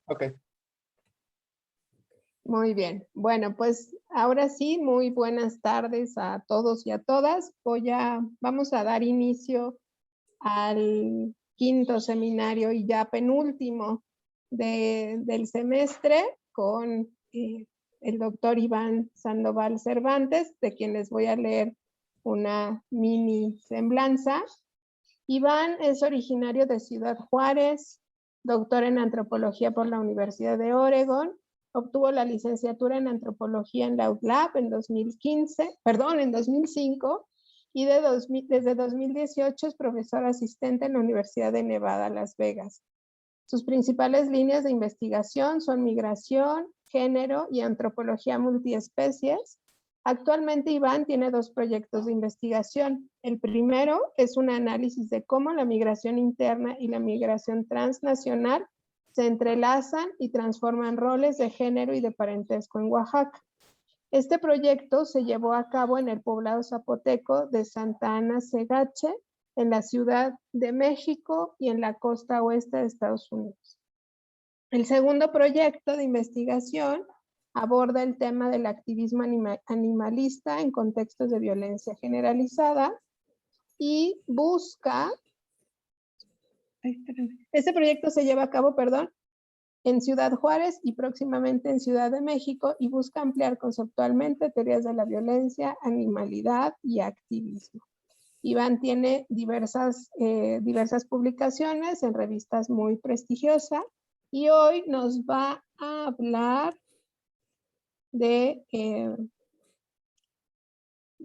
Ok. Muy bien. Bueno, pues ahora sí, muy buenas tardes a todos y a todas. Vamos a dar inicio al quinto seminario y ya penúltimo del semestre con el doctor Iván Sandoval Cervantes, de quien les voy a leer una mini semblanza. Iván es originario de Ciudad Juárez, doctor en antropología por la Universidad de Oregón. Obtuvo la licenciatura en antropología en la UTLAB en 2005, y desde 2018 es profesor asistente en la Universidad de Nevada, Las Vegas. Sus principales líneas de investigación son migración, género y antropología multiespecies. Actualmente Iván tiene 2 proyectos de investigación. El primero es un análisis de cómo la migración interna y la migración transnacional se entrelazan y transforman roles de género y de parentesco en Oaxaca. Este proyecto se llevó a cabo en el poblado zapoteco de Santa Ana Segache, en la Ciudad de México y en la costa oeste de Estados Unidos. El segundo proyecto de investigación aborda el tema del activismo animalista en contextos de violencia generalizada y busca... Este proyecto se lleva a cabo, en Ciudad Juárez y próximamente en Ciudad de México, y busca ampliar conceptualmente teorías de la violencia, animalidad y activismo. Iván tiene diversas publicaciones en revistas muy prestigiosas y hoy nos va a hablar de,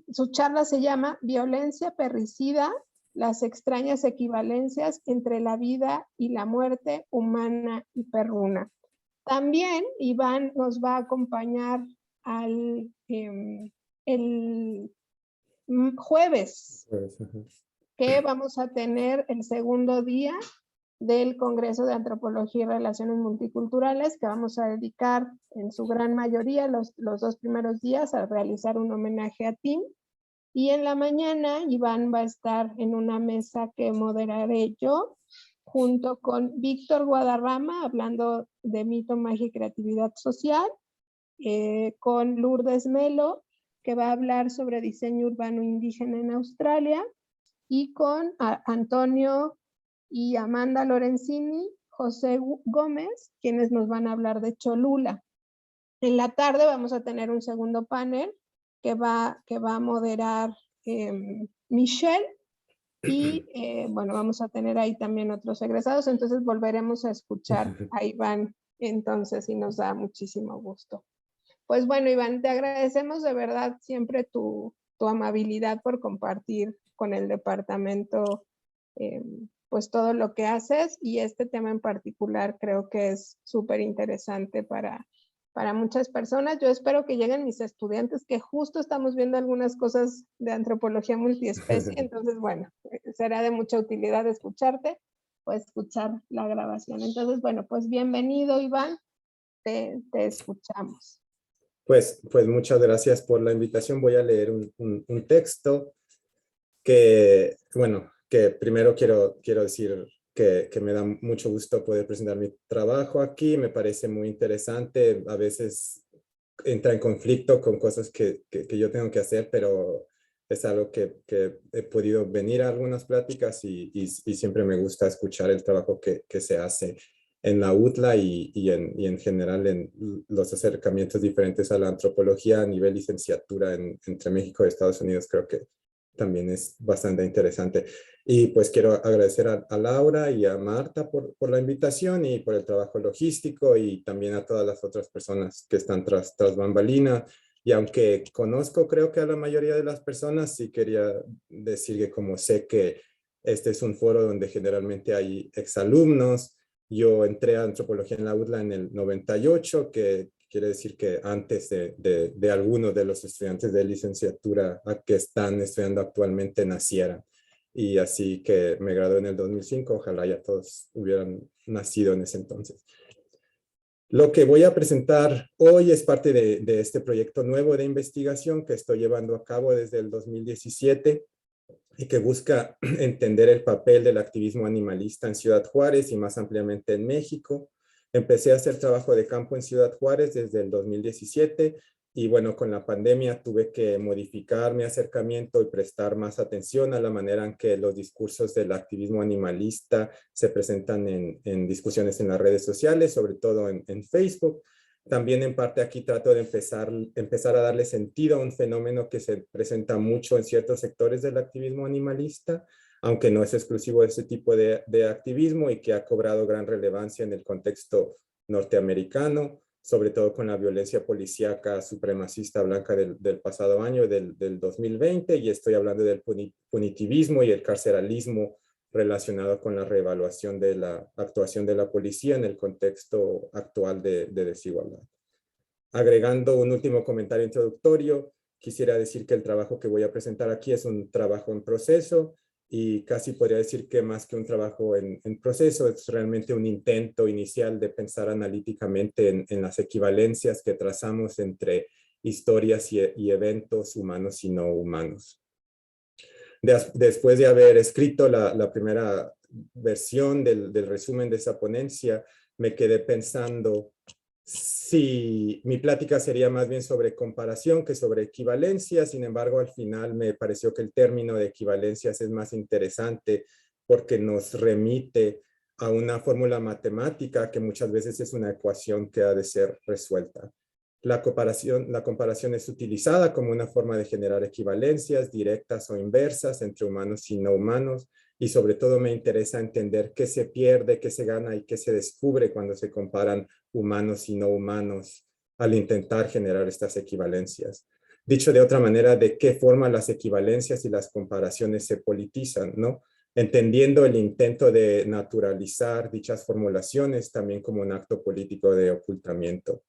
su charla se llama Violencia perricida, las extrañas equivalencias entre la vida y la muerte humana y perruna. También Iván nos va a acompañar el jueves, que vamos a tener el segundo día del Congreso de Antropología y Relaciones Multiculturales, que vamos a dedicar en su gran mayoría los 2 primeros días a realizar un homenaje a Tim. Y en la mañana Iván va a estar en una mesa que moderaré yo, junto con Víctor Guadarrama, hablando de mito, magia y creatividad social, con Lourdes Melo, que va a hablar sobre diseño urbano indígena en Australia, y con Antonio y Amanda Lorenzini, José Gómez, quienes nos van a hablar de Cholula. En la tarde vamos a tener un segundo panel que va a moderar Michelle, y bueno, vamos a tener ahí también otros egresados, entonces volveremos a escuchar a Iván entonces, y nos da muchísimo gusto. Pues bueno, Iván, te agradecemos de verdad siempre tu amabilidad por compartir con el departamento pues todo lo que haces, y este tema en particular creo que es súper interesante para muchas personas. Yo espero que lleguen mis estudiantes, que justo estamos viendo algunas cosas de antropología multiespecie, entonces bueno, será de mucha utilidad escucharte o escuchar la grabación. Entonces bueno, pues bienvenido, Iván, te escuchamos. Pues muchas gracias por la invitación. Voy a leer un texto que, bueno, que primero quiero decir que me da mucho gusto poder presentar mi trabajo aquí. Me parece muy interesante. A veces entra en conflicto con cosas que yo tengo que hacer, pero es algo que he podido venir a algunas pláticas y siempre me gusta escuchar el trabajo que se hace en la UTLA y en general en los acercamientos diferentes a la antropología a nivel licenciatura entre México y Estados Unidos. Creo que también es bastante interesante. Y pues quiero agradecer a Laura y a Marta por la invitación y por el trabajo logístico, y también a todas las otras personas que están tras bambalina. Y aunque conozco, creo que a la mayoría de las personas, sí quería decir que como sé que este es un foro donde generalmente hay exalumnos. Yo entré a antropología en la UTLA en el 98, que quiere decir que antes de algunos de los estudiantes de licenciatura que están estudiando actualmente nacieran. Y así que me gradué en el 2005, ojalá ya todos hubieran nacido en ese entonces. Lo que voy a presentar hoy es parte de este proyecto nuevo de investigación que estoy llevando a cabo desde el 2017 y que busca entender el papel del activismo animalista en Ciudad Juárez y más ampliamente en México, Empecé a hacer trabajo de campo en Ciudad Juárez desde el 2017 y bueno, con la pandemia tuve que modificar mi acercamiento y prestar más atención a la manera en que los discursos del activismo animalista se presentan en discusiones en las redes sociales, sobre todo en Facebook. También en parte aquí trato de empezar a darle sentido a un fenómeno que se presenta mucho en ciertos sectores del activismo animalista, aunque no es exclusivo de ese tipo de activismo y que ha cobrado gran relevancia en el contexto norteamericano, sobre todo con la violencia policíaca supremacista blanca del pasado año, del 2020, y estoy hablando del punitivismo y el carceralismo relacionado con la reevaluación de la actuación de la policía en el contexto actual de desigualdad. Agregando un último comentario introductorio, quisiera decir que el trabajo que voy a presentar aquí es un trabajo en proceso y casi podría decir que más que un trabajo en proceso, es realmente un intento inicial de pensar analíticamente en las equivalencias que trazamos entre historias y eventos humanos y no humanos. Después de haber escrito la primera versión del resumen de esa ponencia, me quedé pensando si mi plática sería más bien sobre comparación que sobre equivalencia. Sin embargo, al final me pareció que el término de equivalencias es más interesante porque nos remite a una fórmula matemática que muchas veces es una ecuación que ha de ser resuelta. La comparación es utilizada como una forma de generar equivalencias directas o inversas entre humanos y no humanos, y sobre todo me interesa entender qué se pierde, qué se gana y qué se descubre cuando se comparan humanos y no humanos al intentar generar estas equivalencias. Dicho de otra manera, ¿de qué forma las equivalencias y las comparaciones se politizan, ¿no? Entendiendo el intento de naturalizar dichas formulaciones también como un acto político de ocultamiento.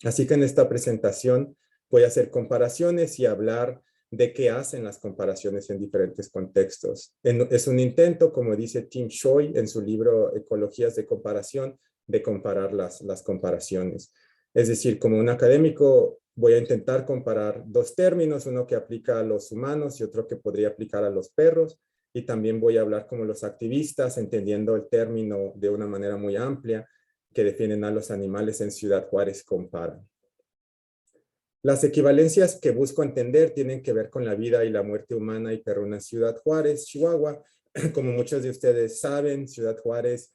Así que en esta presentación voy a hacer comparaciones y hablar de qué hacen las comparaciones en diferentes contextos. Es un intento, como dice Tim Choi en su libro Ecologías de comparación, de comparar las comparaciones. Es decir, como un académico voy a intentar comparar dos términos, uno que aplica a los humanos y otro que podría aplicar a los perros. Y también voy a hablar como los activistas, entendiendo el término de una manera muy amplia, que defienden a los animales en Ciudad Juárez comparan. Las equivalencias que busco entender tienen que ver con la vida y la muerte humana y perruna en Ciudad Juárez, Chihuahua. Como muchos de ustedes saben, Ciudad Juárez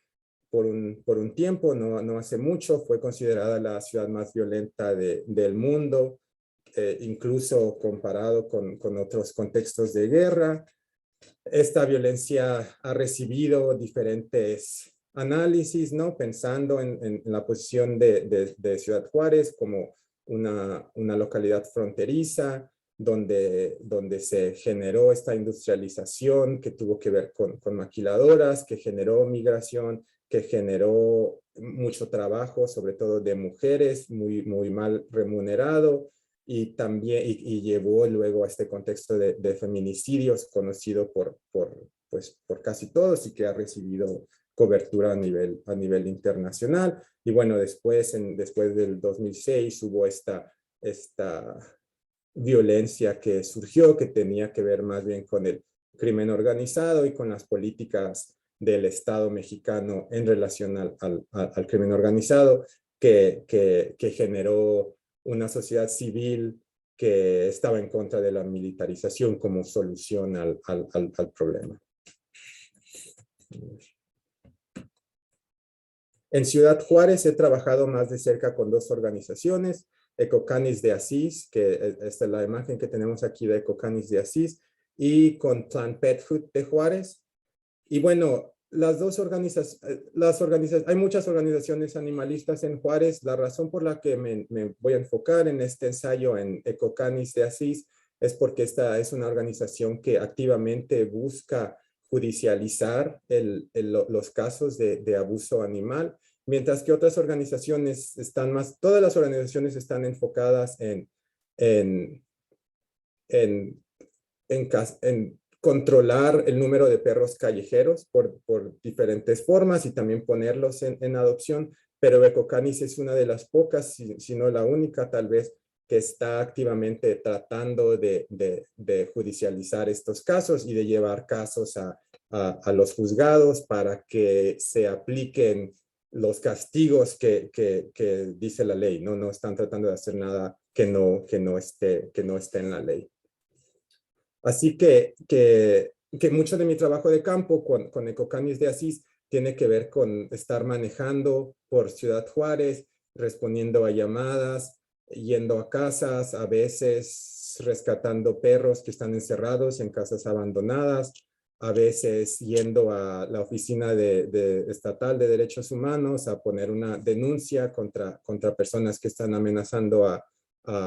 por un tiempo, no hace mucho, fue considerada la ciudad más violenta del mundo, incluso comparado con otros contextos de guerra. Esta violencia ha recibido diferentes análisis, ¿no? Pensando en la posición de Ciudad Juárez como una localidad fronteriza, donde se generó esta industrialización que tuvo que ver con maquiladoras, que generó migración, que generó mucho trabajo, sobre todo de mujeres, muy mal remunerado, y también llevó luego a este contexto de feminicidios conocido por casi todos y que ha recibido cobertura a nivel internacional. Y bueno, después del 2006 hubo esta violencia que surgió, que tenía que ver más bien con el crimen organizado y con las políticas del Estado mexicano en relación al crimen organizado, que generó una sociedad civil que estaba en contra de la militarización como solución al problema. En Ciudad Juárez he trabajado más de cerca con dos organizaciones, Ecocanis de Asís, que esta es la imagen que tenemos aquí de Ecocanis de Asís, y con Plan Pet Food de Juárez. Y bueno, las dos organizaciones, hay muchas organizaciones animalistas en Juárez. La razón por la que me voy a enfocar en este ensayo en Ecocanis de Asís es porque esta es una organización que activamente busca judicializar los casos de abuso animal, mientras que otras organizaciones todas las organizaciones están enfocadas en controlar el número de perros callejeros por diferentes formas y también ponerlos en adopción, pero Ecocanis es una de las pocas, si no la única tal vez, que está activamente tratando de judicializar estos casos y de llevar casos a los juzgados para que se apliquen los castigos que dice la ley, ¿no? No están tratando de hacer nada que no esté en la ley. Así que mucho de mi trabajo de campo con Ecocanis de Asís tiene que ver con estar manejando por Ciudad Juárez, respondiendo a llamadas, yendo a casas, a veces rescatando perros que están encerrados en casas abandonadas, a veces yendo a la oficina estatal de derechos humanos a poner una denuncia contra personas que están amenazando a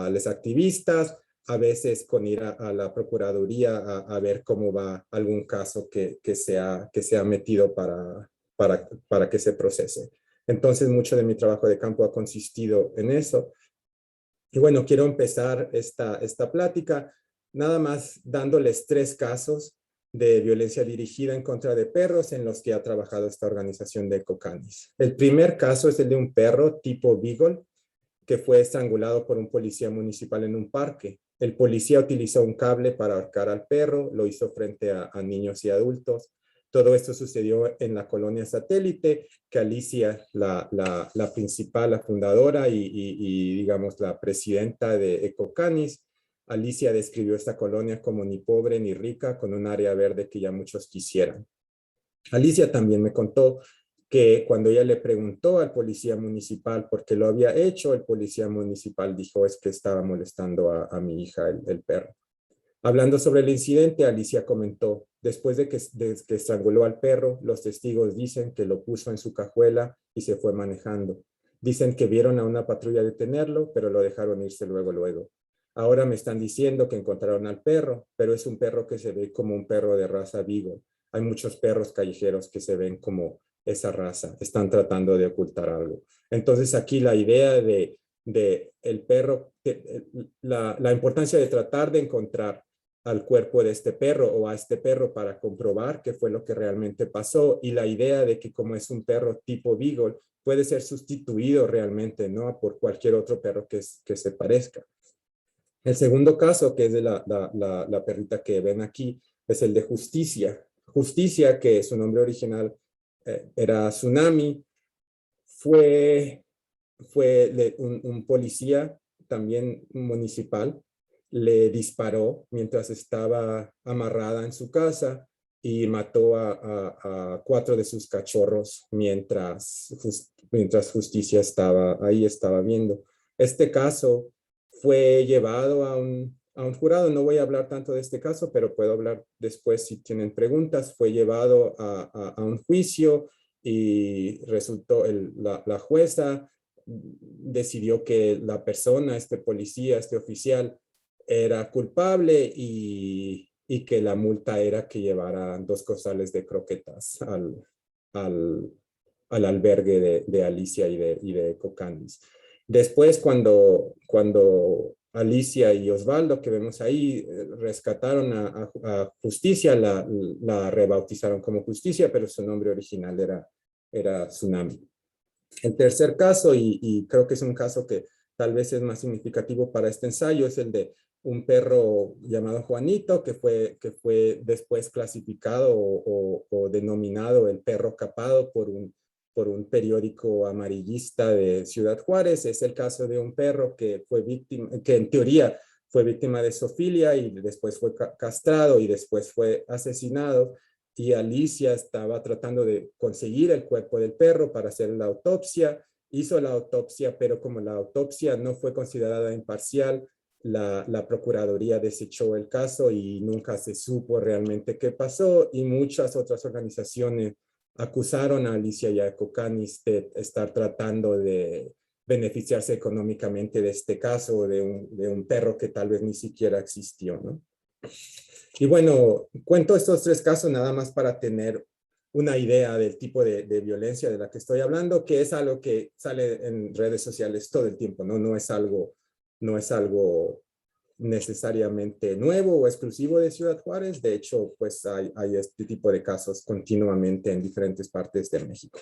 los activistas, a veces con ir a la Procuraduría a ver cómo va algún caso que se ha metido para que se procese. Entonces, mucho de mi trabajo de campo ha consistido en eso. Y bueno, quiero empezar esta plática nada más dándoles 3 casos de violencia dirigida en contra de perros en los que ha trabajado esta organización de Ecocanis. El primer caso es el de un perro tipo Beagle que fue estrangulado por un policía municipal en un parque. El policía utilizó un cable para ahorcar al perro, lo hizo frente a niños y adultos. Todo esto sucedió en la colonia Satélite, que Alicia, la principal, la fundadora y digamos la presidenta de Ecocanis, Alicia describió esta colonia como ni pobre ni rica, con un área verde que ya muchos quisieran. Alicia también me contó que cuando ella le preguntó al policía municipal por qué lo había hecho, el policía municipal dijo es que estaba molestando a mi hija, el perro. Hablando sobre el incidente, Alicia comentó, después de que estranguló al perro, los testigos dicen que lo puso en su cajuela y se fue manejando. Dicen que vieron a una patrulla detenerlo, pero lo dejaron irse luego. Ahora me están diciendo que encontraron al perro, pero es un perro que se ve como un perro de raza Beagle. Hay muchos perros callejeros que se ven como esa raza. Están tratando de ocultar algo. Entonces aquí la idea de el perro, la importancia de tratar de encontrar al cuerpo de este perro o a este perro para comprobar qué fue lo que realmente pasó y la idea de que como es un perro tipo Beagle puede ser sustituido realmente, ¿no? Por cualquier otro perro que se parezca. El segundo caso, que es de la perrita que ven aquí, es el de Justicia. Justicia, que su nombre original era Tsunami, fue un policía también municipal, le disparó mientras estaba amarrada en su casa y mató a 4 de sus cachorros mientras Justicia estaba viendo. Este caso fue llevado a un jurado. No voy a hablar tanto de este caso, pero puedo hablar después si tienen preguntas. Fue llevado a un juicio y resultó la jueza decidió que la persona, este policía, este oficial, era culpable y que la multa era que llevara 2 costales de croquetas al albergue de Alicia y de Ecocanis. Después, cuando Alicia y Osvaldo, que vemos ahí, rescataron a Justicia, la rebautizaron como Justicia, pero su nombre original era Tsunami. El tercer caso, y creo que es un caso que tal vez es más significativo para este ensayo, es el de un perro llamado Juanito, que fue después clasificado o denominado el perro capado por un periódico amarillista de Ciudad Juárez. Es el caso de un perro que en teoría fue víctima de zoofilia y después fue castrado y después fue asesinado. Y Alicia estaba tratando de conseguir el cuerpo del perro para hacer la autopsia. Hizo la autopsia, pero como la autopsia no fue considerada imparcial, la Procuraduría desechó el caso y nunca se supo realmente qué pasó y muchas otras organizaciones acusaron a Alicia y a Ecocanis de estar tratando de beneficiarse económicamente de este caso, de un perro que tal vez ni siquiera existió, ¿no? Y bueno, cuento estos 3 casos nada más para tener una idea del tipo de violencia de la que estoy hablando, que es algo que sale en redes sociales todo el tiempo, ¿no? No es algo necesariamente nuevo o exclusivo de Ciudad Juárez. De hecho, pues hay este tipo de casos continuamente en diferentes partes de México.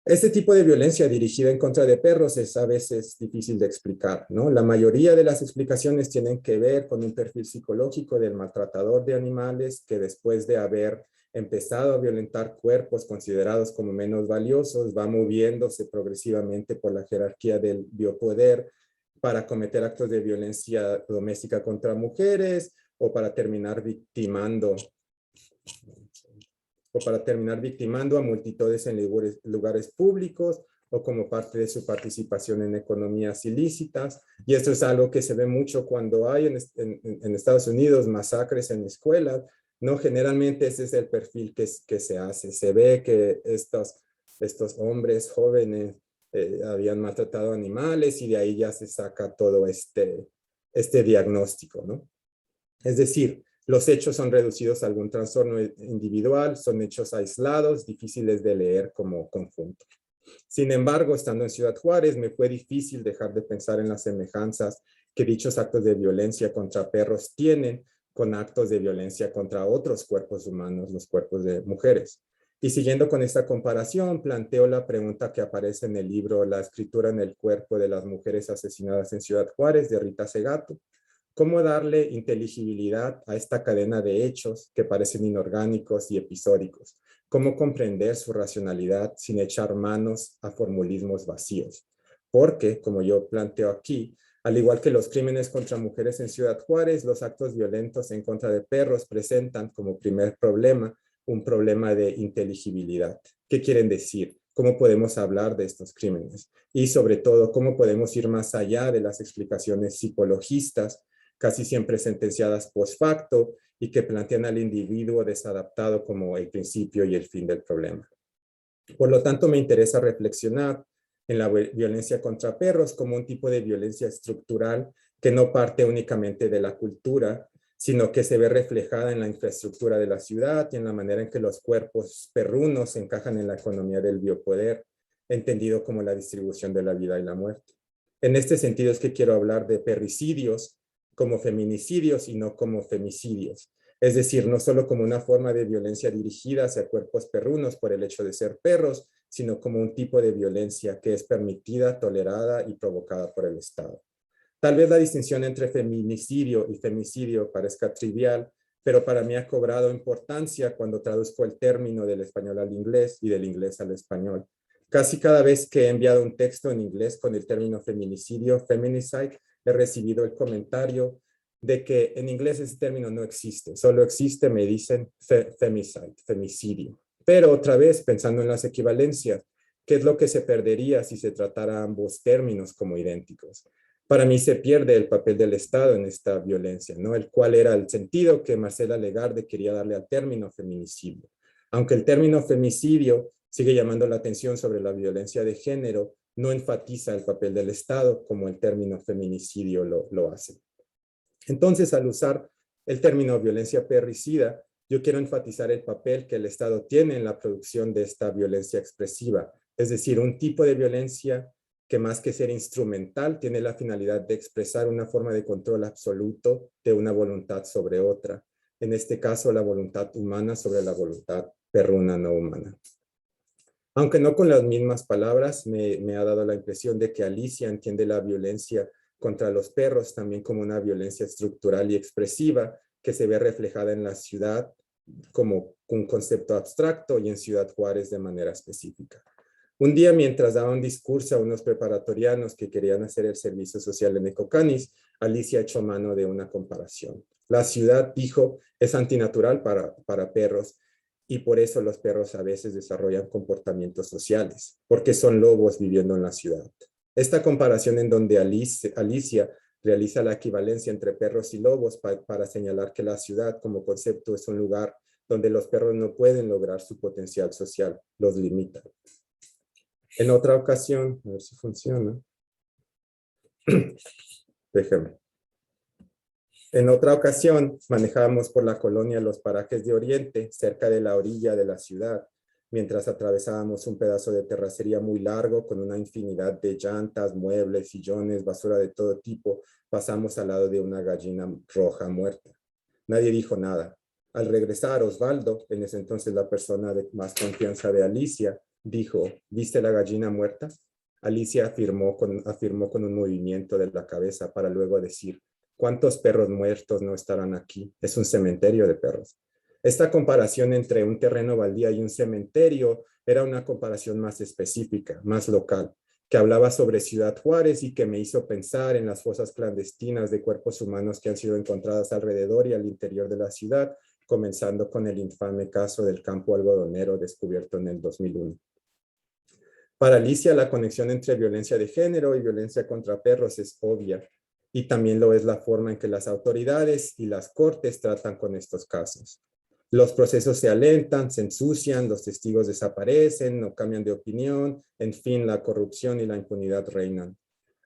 Este tipo de violencia dirigida en contra de perros es a veces difícil de explicar, ¿no? La mayoría de las explicaciones tienen que ver con un perfil psicológico del maltratador de animales que después de haber empezado a violentar cuerpos considerados como menos valiosos, va moviéndose progresivamente por la jerarquía del biopoder para cometer actos de violencia doméstica contra mujeres o para terminar victimando a multitudes en lugares públicos o como parte de su participación en economías ilícitas. Y esto es algo que se ve mucho cuando hay en Estados Unidos masacres en escuelas, ¿no? Generalmente ese es el perfil que se hace. Se ve que estos hombres jóvenes habían maltratado animales y de ahí ya se saca todo este diagnóstico, ¿no? Es decir, los hechos son reducidos a algún trastorno individual, son hechos aislados, difíciles de leer como conjunto. Sin embargo, estando en Ciudad Juárez, me fue difícil dejar de pensar en las semejanzas que dichos actos de violencia contra perros tienen con actos de violencia contra otros cuerpos humanos, los cuerpos de mujeres. Y siguiendo con esta comparación, planteo la pregunta que aparece en el libro La escritura en el cuerpo de las mujeres asesinadas en Ciudad Juárez, de Rita Segato. ¿Cómo darle inteligibilidad a esta cadena de hechos que parecen inorgánicos y episódicos? ¿Cómo comprender su racionalidad sin echar manos a formulismos vacíos? Porque, como yo planteo aquí, al igual que los crímenes contra mujeres en Ciudad Juárez, los actos violentos en contra de perros presentan como primer problema un problema de inteligibilidad. ¿Qué quieren decir? ¿Cómo podemos hablar de estos crímenes? Y sobre todo, ¿cómo podemos ir más allá de las explicaciones psicologistas, casi siempre sentenciadas post facto y que plantean al individuo desadaptado como el principio y el fin del problema? Por lo tanto, me interesa reflexionar en la violencia contra perros como un tipo de violencia estructural que no parte únicamente de la cultura, sino que se ve reflejada en la infraestructura de la ciudad y en la manera en que los cuerpos perrunos encajan en la economía del biopoder, entendido como la distribución de la vida y la muerte. En este sentido es que quiero hablar de perricidios como feminicidios y no como femicidios. Es decir, no solo como una forma de violencia dirigida hacia cuerpos perrunos por el hecho de ser perros, sino como un tipo de violencia que es permitida, tolerada y provocada por el Estado. Tal vez la distinción entre feminicidio y femicidio parezca trivial, pero para mí ha cobrado importancia cuando traduzco el término del español al inglés y del inglés al español. Casi cada vez que he enviado un texto en inglés con el término feminicidio, feminicide, he recibido el comentario de que en inglés ese término no existe, solo existe, me dicen, femicide, femicidio. Pero otra vez, pensando en las equivalencias, ¿qué es lo que se perdería si se tratara ambos términos como idénticos? Para mí se pierde el papel del Estado en esta violencia, ¿no? El cual era el sentido que Marcela Legarde quería darle al término feminicidio. Aunque el término femicidio sigue llamando la atención sobre la violencia de género, no enfatiza el papel del Estado como el término feminicidio lo hace. Entonces, al usar el término violencia perricida, yo quiero enfatizar el papel que el Estado tiene en la producción de esta violencia expresiva, es decir, un tipo de violencia que más que ser instrumental tiene la finalidad de expresar una forma de control absoluto de una voluntad sobre otra, en este caso la voluntad humana sobre la voluntad perruna no humana. Aunque no con las mismas palabras, me ha dado la impresión de que Alicia entiende la violencia contra los perros también como una violencia estructural y expresiva que se ve reflejada en la ciudad como un concepto abstracto y en Ciudad Juárez de manera específica. Un día, mientras daba un discurso a unos preparatorianos que querían hacer el servicio social en Ecocanis, Alicia echó mano de una comparación. La ciudad, dijo, es antinatural para perros y por eso los perros a veces desarrollan comportamientos sociales, porque son lobos viviendo en la ciudad. Esta comparación en donde Alicia realiza la equivalencia entre perros y lobos para señalar que la ciudad como concepto es un lugar donde los perros no pueden lograr su potencial social, los limita. En otra ocasión, a ver si funciona. Déjame. En otra ocasión, manejábamos por la colonia Los Parajes de Oriente, cerca de la orilla de la ciudad, mientras atravesábamos un pedazo de terracería muy largo con una infinidad de llantas, muebles, sillones, basura de todo tipo. Pasamos al lado de una gallina roja muerta. Nadie dijo nada. Al regresar, Osvaldo, en ese entonces la persona de más confianza de Alicia, dijo, ¿viste la gallina muerta? Alicia afirmó con un movimiento de la cabeza para luego decir, ¿cuántos perros muertos no estarán aquí? Es un cementerio de perros. Esta comparación entre un terreno baldío y un cementerio era una comparación más específica, más local, que hablaba sobre Ciudad Juárez y que me hizo pensar en las fosas clandestinas de cuerpos humanos que han sido encontradas alrededor y al interior de la ciudad, comenzando con el infame caso del campo algodonero descubierto en el 2001. Para Alicia, la conexión entre violencia de género y violencia contra perros es obvia, y también lo es la forma en que las autoridades y las cortes tratan con estos casos. Los procesos se alentan, se ensucian, los testigos desaparecen, no cambian de opinión, en fin, la corrupción y la impunidad reinan.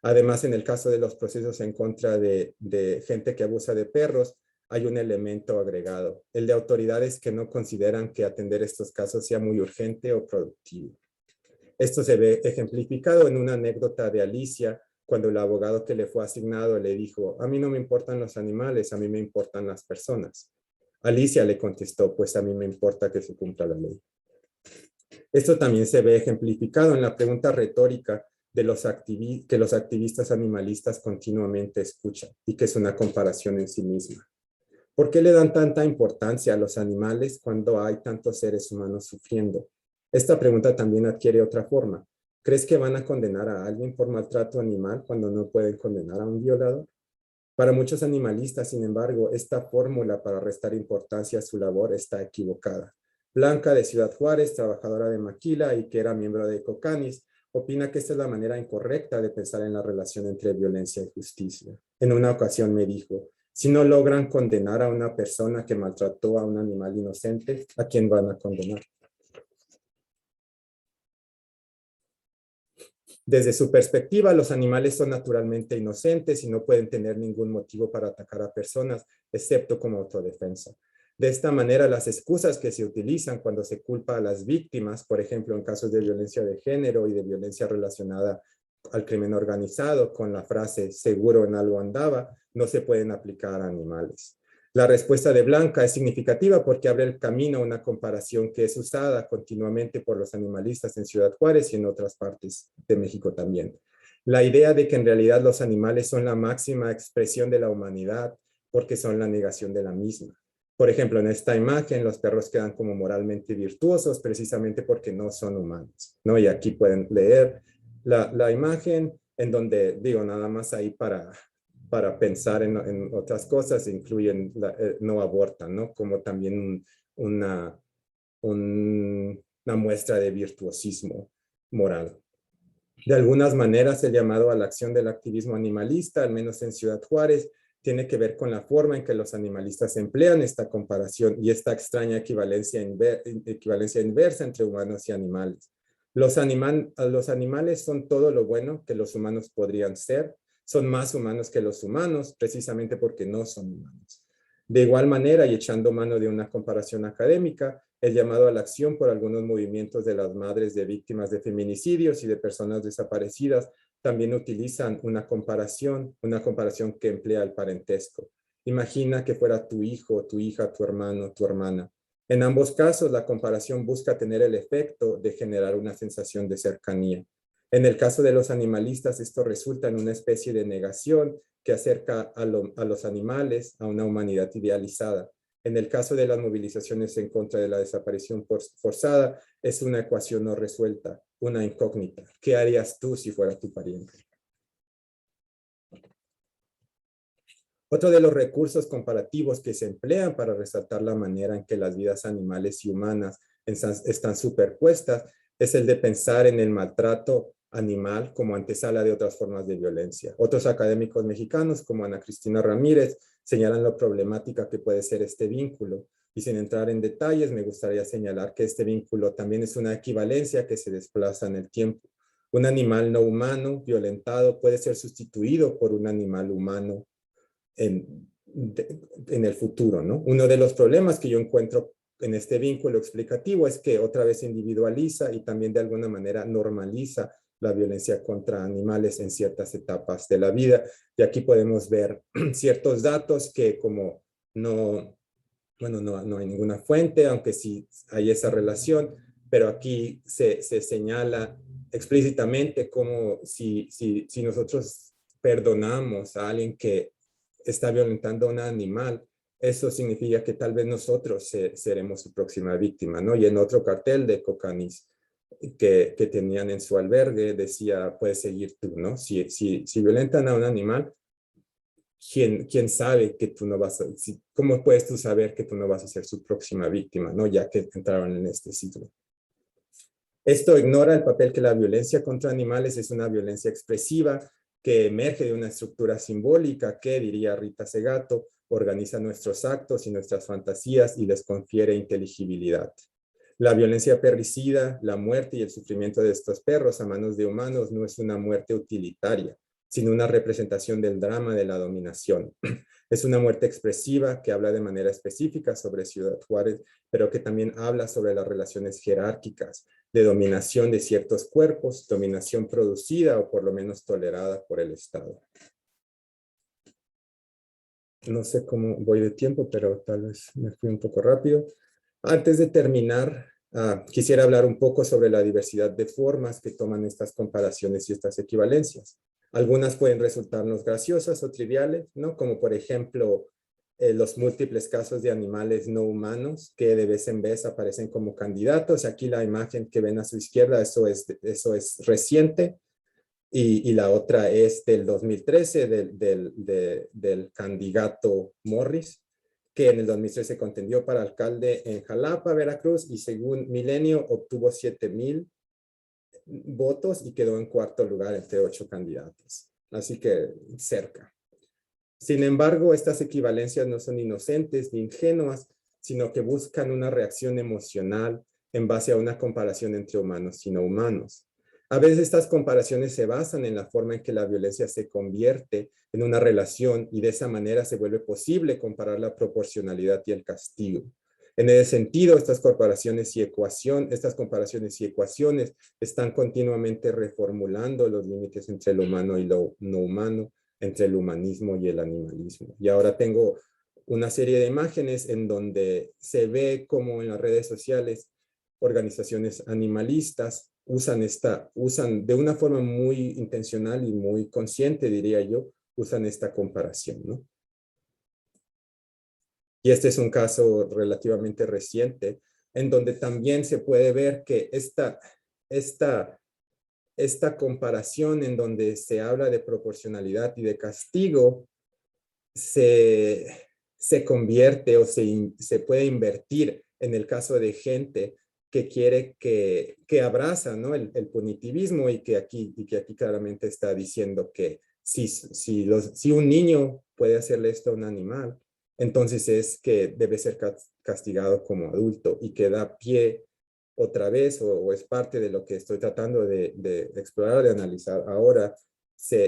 Además, en el caso de los procesos en contra de gente que abusa de perros, hay un elemento agregado, el de autoridades que no consideran que atender estos casos sea muy urgente o productivo. Esto se ve ejemplificado en una anécdota de Alicia, cuando el abogado que le fue asignado le dijo, a mí no me importan los animales, a mí me importan las personas. Alicia le contestó, pues a mí me importa que se cumpla la ley. Esto también se ve ejemplificado en la pregunta retórica de que los activistas animalistas continuamente escuchan y que es una comparación en sí misma. ¿Por qué le dan tanta importancia a los animales cuando hay tantos seres humanos sufriendo? Esta pregunta también adquiere otra forma. ¿Crees que van a condenar a alguien por maltrato animal cuando no pueden condenar a un violador? Para muchos animalistas, sin embargo, esta fórmula para restar importancia a su labor está equivocada. Blanca, de Ciudad Juárez, trabajadora de Maquila y que era miembro de Cocanis, opina que esta es la manera incorrecta de pensar en la relación entre violencia y justicia. En una ocasión me dijo, si no logran condenar a una persona que maltrató a un animal inocente, ¿a quién van a condenar? Desde su perspectiva, los animales son naturalmente inocentes y no pueden tener ningún motivo para atacar a personas, excepto como autodefensa. De esta manera, las excusas que se utilizan cuando se culpa a las víctimas, por ejemplo, en casos de violencia de género y de violencia relacionada al crimen organizado, con la frase seguro en algo andaba, no se pueden aplicar a animales. La respuesta de Blanca es significativa porque abre el camino a una comparación que es usada continuamente por los animalistas en Ciudad Juárez y en otras partes de México también. La idea de que en realidad los animales son la máxima expresión de la humanidad porque son la negación de la misma. Por ejemplo, en esta imagen los perros quedan como moralmente virtuosos precisamente porque no son humanos, ¿no? Y aquí pueden leer la imagen en donde, digo, nada más ahí para pensar en otras cosas, incluyen, no abortan, ¿no? Como también una muestra de virtuosismo moral. De algunas maneras, el llamado a la acción del activismo animalista, al menos en Ciudad Juárez, tiene que ver con la forma en que los animalistas emplean esta comparación y esta extraña equivalencia inversa entre humanos y animales. Los animales son todo lo bueno que los humanos podrían ser, son más humanos que los humanos, precisamente porque no son humanos. De igual manera, y echando mano de una comparación académica, el llamado a la acción por algunos movimientos de las madres de víctimas de feminicidios y de personas desaparecidas también utilizan una comparación que emplea el parentesco. Imagina que fuera tu hijo, tu hija, tu hermano, tu hermana. En ambos casos, la comparación busca tener el efecto de generar una sensación de cercanía. En el caso de los animalistas, esto resulta en una especie de negación que acerca a los animales a una humanidad idealizada. En el caso de las movilizaciones en contra de la desaparición forzada, es una ecuación no resuelta, una incógnita. ¿Qué harías tú si fuera tu pariente? Otro de los recursos comparativos que se emplean para resaltar la manera en que las vidas animales y humanas están superpuestas es el de pensar en el maltrato animal como antesala de otras formas de violencia. Otros académicos mexicanos, como Ana Cristina Ramírez, señalan lo problemática que puede ser este vínculo. Y sin entrar en detalles, me gustaría señalar que este vínculo también es una equivalencia que se desplaza en el tiempo. Un animal no humano violentado puede ser sustituido por un animal humano en el futuro, ¿no? Uno de los problemas que yo encuentro en este vínculo explicativo es que otra vez individualiza y también de alguna manera normaliza la violencia contra animales en ciertas etapas de la vida. Y aquí podemos ver ciertos datos que como no hay ninguna fuente, aunque sí hay esa relación, pero aquí se señala explícitamente como si nosotros perdonamos a alguien que está violentando a un animal, eso significa que tal vez nosotros seremos su próxima víctima, ¿no? Y en otro cartel de Cocanis que tenían en su albergue decía, puedes seguir tú, ¿no? Si violentan a un animal, ¿quién sabe que tú no vas a, cómo puedes tú saber que tú no vas a ser su próxima víctima, ¿no? Ya que entraron en este ciclo. Esto ignora el papel que la violencia contra animales es una violencia expresiva que emerge de una estructura simbólica que, diría Rita Segato, organiza nuestros actos y nuestras fantasías y les confiere inteligibilidad. La violencia perricida, la muerte y el sufrimiento de estos perros a manos de humanos no es una muerte utilitaria, sino una representación del drama de la dominación. Es una muerte expresiva que habla de manera específica sobre Ciudad Juárez, pero que también habla sobre las relaciones jerárquicas de dominación de ciertos cuerpos, dominación producida o por lo menos tolerada por el Estado. No sé cómo voy de tiempo, pero tal vez me fui un poco rápido. Antes de terminar, quisiera hablar un poco sobre la diversidad de formas que toman estas comparaciones y estas equivalencias. Algunas pueden resultarnos graciosas o triviales, ¿no? Como por ejemplo, los múltiples casos de animales no humanos que de vez en vez aparecen como candidatos. Aquí la imagen que ven a su izquierda, eso es reciente. Y la otra es del 2013 del candidato Morris, que en el 2013 contendió para alcalde en Jalapa, Veracruz, y según Milenio obtuvo 7,000 votos y quedó en cuarto lugar entre 8 candidatos. Así que cerca. Sin embargo, estas equivalencias no son inocentes ni ingenuas, sino que buscan una reacción emocional en base a una comparación entre humanos y no humanos. A veces estas comparaciones se basan en la forma en que la violencia se convierte en una relación y de esa manera se vuelve posible comparar la proporcionalidad y el castigo. En ese sentido, estas comparaciones y ecuaciones están continuamente reformulando los límites entre lo humano y lo no humano, entre el humanismo y el animalismo. Y ahora tengo una serie de imágenes en donde se ve como en las redes sociales organizaciones animalistas usan de una forma muy intencional y muy consciente, diría yo, usan esta comparación, ¿no? Y este es un caso relativamente reciente, en donde también se puede ver que esta comparación en donde se habla de proporcionalidad y de castigo se convierte o se puede invertir en el caso de gente que quiere que abraza, ¿no? el punitivismo y que aquí claramente está diciendo que si un niño puede hacerle esto a un animal, entonces es que debe ser castigado como adulto y que da pie otra vez o es parte de lo que estoy tratando de explorar, de analizar ahora, se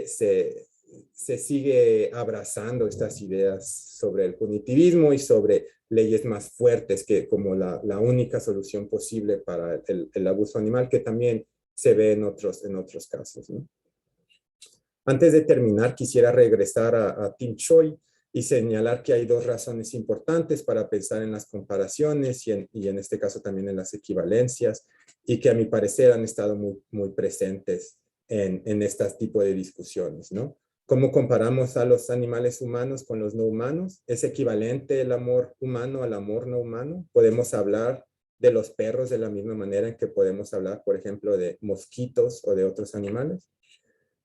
sigue abrazando estas ideas sobre el punitivismo y sobre leyes más fuertes que como la única solución posible para el abuso animal, que también se ve en otros casos, ¿no? Antes de terminar, quisiera regresar a Tim Choi y señalar que hay dos razones importantes para pensar en las comparaciones y en este caso también en las equivalencias, y que a mi parecer han estado muy presentes en este tipo de discusiones, ¿no? ¿Cómo comparamos a los animales humanos con los no humanos? ¿Es equivalente el amor humano al amor no humano? ¿Podemos hablar de los perros de la misma manera en que podemos hablar, por ejemplo, de mosquitos o de otros animales?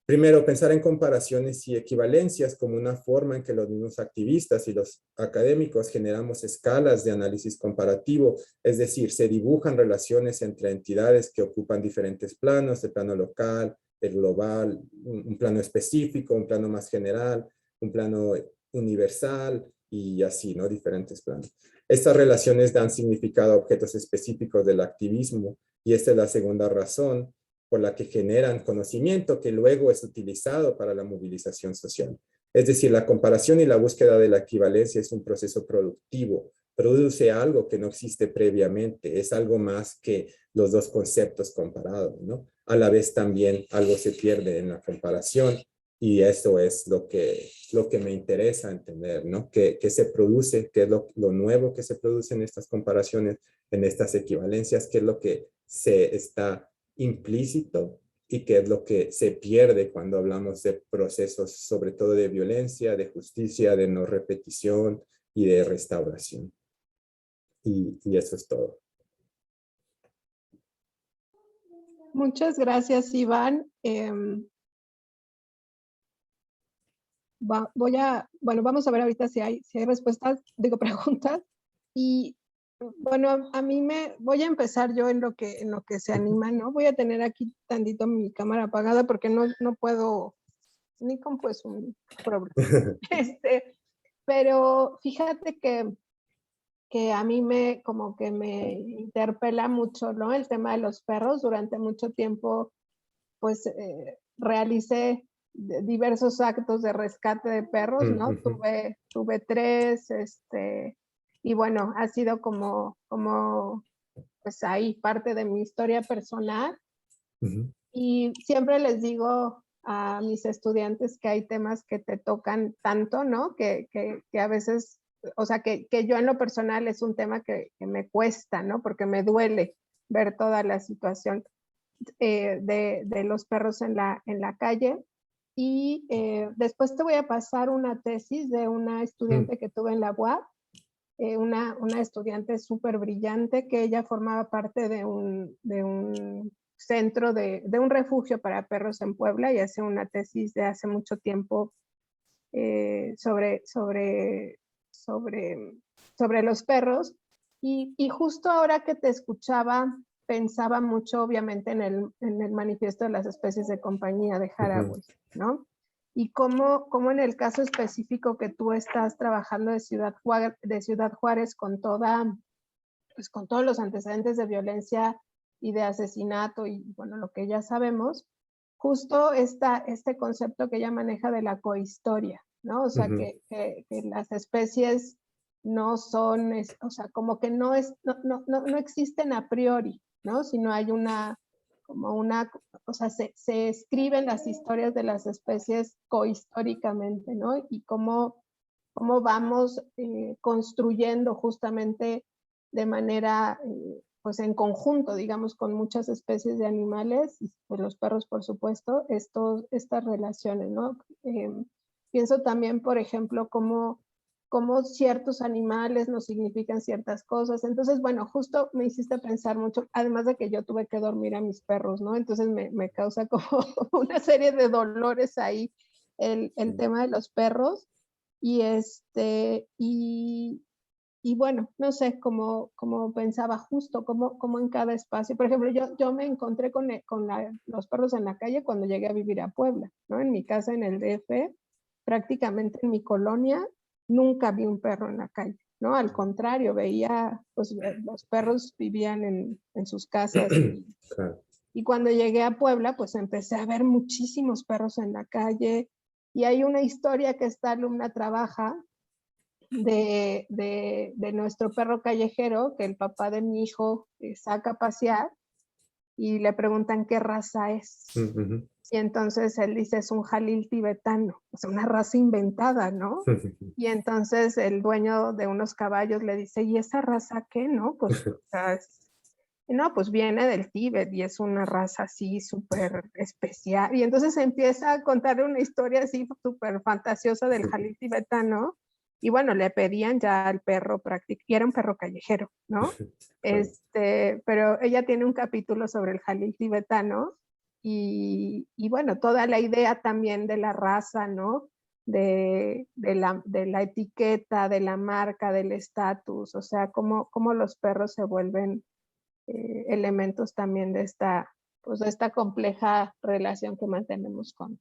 Primero, pensar en comparaciones y equivalencias como una forma en que los mismos activistas y los académicos generamos escalas de análisis comparativo, es decir, se dibujan relaciones entre entidades que ocupan diferentes planos, el plano local, el global, un plano específico, un plano más general, un plano universal y así, ¿no? Diferentes planos. Estas relaciones dan significado a objetos específicos del activismo y esta es la segunda razón por la que generan conocimiento que luego es utilizado para la movilización social. Es decir, la comparación y la búsqueda de la equivalencia es un proceso productivo, produce algo que no existe previamente, es algo más que los dos conceptos comparados, ¿no? A la vez también algo se pierde en la comparación y eso es lo que me interesa entender, ¿no? ¿Qué se produce? ¿Qué es lo nuevo que se produce en estas comparaciones, en estas equivalencias? ¿Qué es lo que se está implícito y qué es lo que se pierde cuando hablamos de procesos, sobre todo de violencia, de justicia, de no repetición, y de restauración. Y eso es todo. Muchas gracias, Iván. Vamos a ver ahorita si hay respuestas, preguntas. Y bueno, voy a empezar yo en lo que se anima, ¿no? Voy a tener aquí tantito mi cámara apagada porque no puedo, ni con pues un problema. Pero fíjate que a mí como que me interpela mucho, ¿no? El tema de los perros. Durante mucho tiempo, pues, realicé diversos actos de rescate de perros, ¿no? Tuve 3, y bueno, ha sido como, pues ahí parte de mi historia personal. Y siempre les digo a mis estudiantes que hay temas que te tocan tanto, ¿no? Que a veces, o sea, que yo en lo personal es un tema que me cuesta, ¿no? Porque me duele ver toda la situación de los perros en la calle. Y después te voy a pasar una tesis de una estudiante que tuve en la UAP, una estudiante súper brillante, que ella formaba parte de un centro, de un refugio para perros en Puebla, y hace una tesis de hace mucho tiempo sobre los perros. Y justo ahora que te escuchaba, pensaba mucho obviamente en el manifiesto de las especies de compañía de Haraway, ¿no? Y cómo en el caso específico que tú estás trabajando de Ciudad Juárez con con todos los antecedentes de violencia y de asesinato y bueno, lo que ya sabemos, justo este concepto que ella maneja de la cohistoria, ¿no? O sea, que las especies no son, o sea, como que no existen a priori, ¿no? Sino hay o sea, se escriben las historias de las especies cohistóricamente, ¿no? Y cómo vamos construyendo justamente de manera, pues en conjunto, digamos, con muchas especies de animales, y pues los perros, por supuesto, estas relaciones, ¿no? Pienso también, por ejemplo, cómo ciertos animales nos significan ciertas cosas. Entonces, bueno, justo me hiciste pensar mucho, además de que yo tuve que dormir a mis perros, ¿no? Entonces me causa como una serie de dolores ahí el tema de los perros. Y bueno, no sé, como pensaba justo, como en cada espacio. Por ejemplo, yo me encontré con los perros en la calle cuando llegué a vivir a Puebla, ¿no? En mi casa en el DF, prácticamente en mi colonia, nunca vi un perro en la calle, ¿no? Al contrario, veía, pues los perros vivían en sus casas. Y cuando llegué a Puebla, pues empecé a ver muchísimos perros en la calle. Y hay una historia que esta alumna trabaja de nuestro perro callejero, que el papá de mi hijo saca a pasear, y le preguntan qué raza es. Y entonces él dice, es un jalil tibetano, o sea, una raza inventada, ¿no? Y entonces el dueño de unos caballos le dice, ¿y esa raza qué, no? Pues, o sea, no, pues viene del Tíbet y es una raza así súper especial. Y entonces empieza a contarle una historia así súper fantasiosa del jalil tibetano. Y bueno, le pedían ya al perro prácticamente, y era un perro callejero, ¿no? Pero ella tiene un capítulo sobre el jalil tibetano y bueno, toda la idea también de la raza, ¿no? De la etiqueta, de la marca, del estatus, o sea, cómo los perros se vuelven elementos también de esta compleja relación que mantenemos con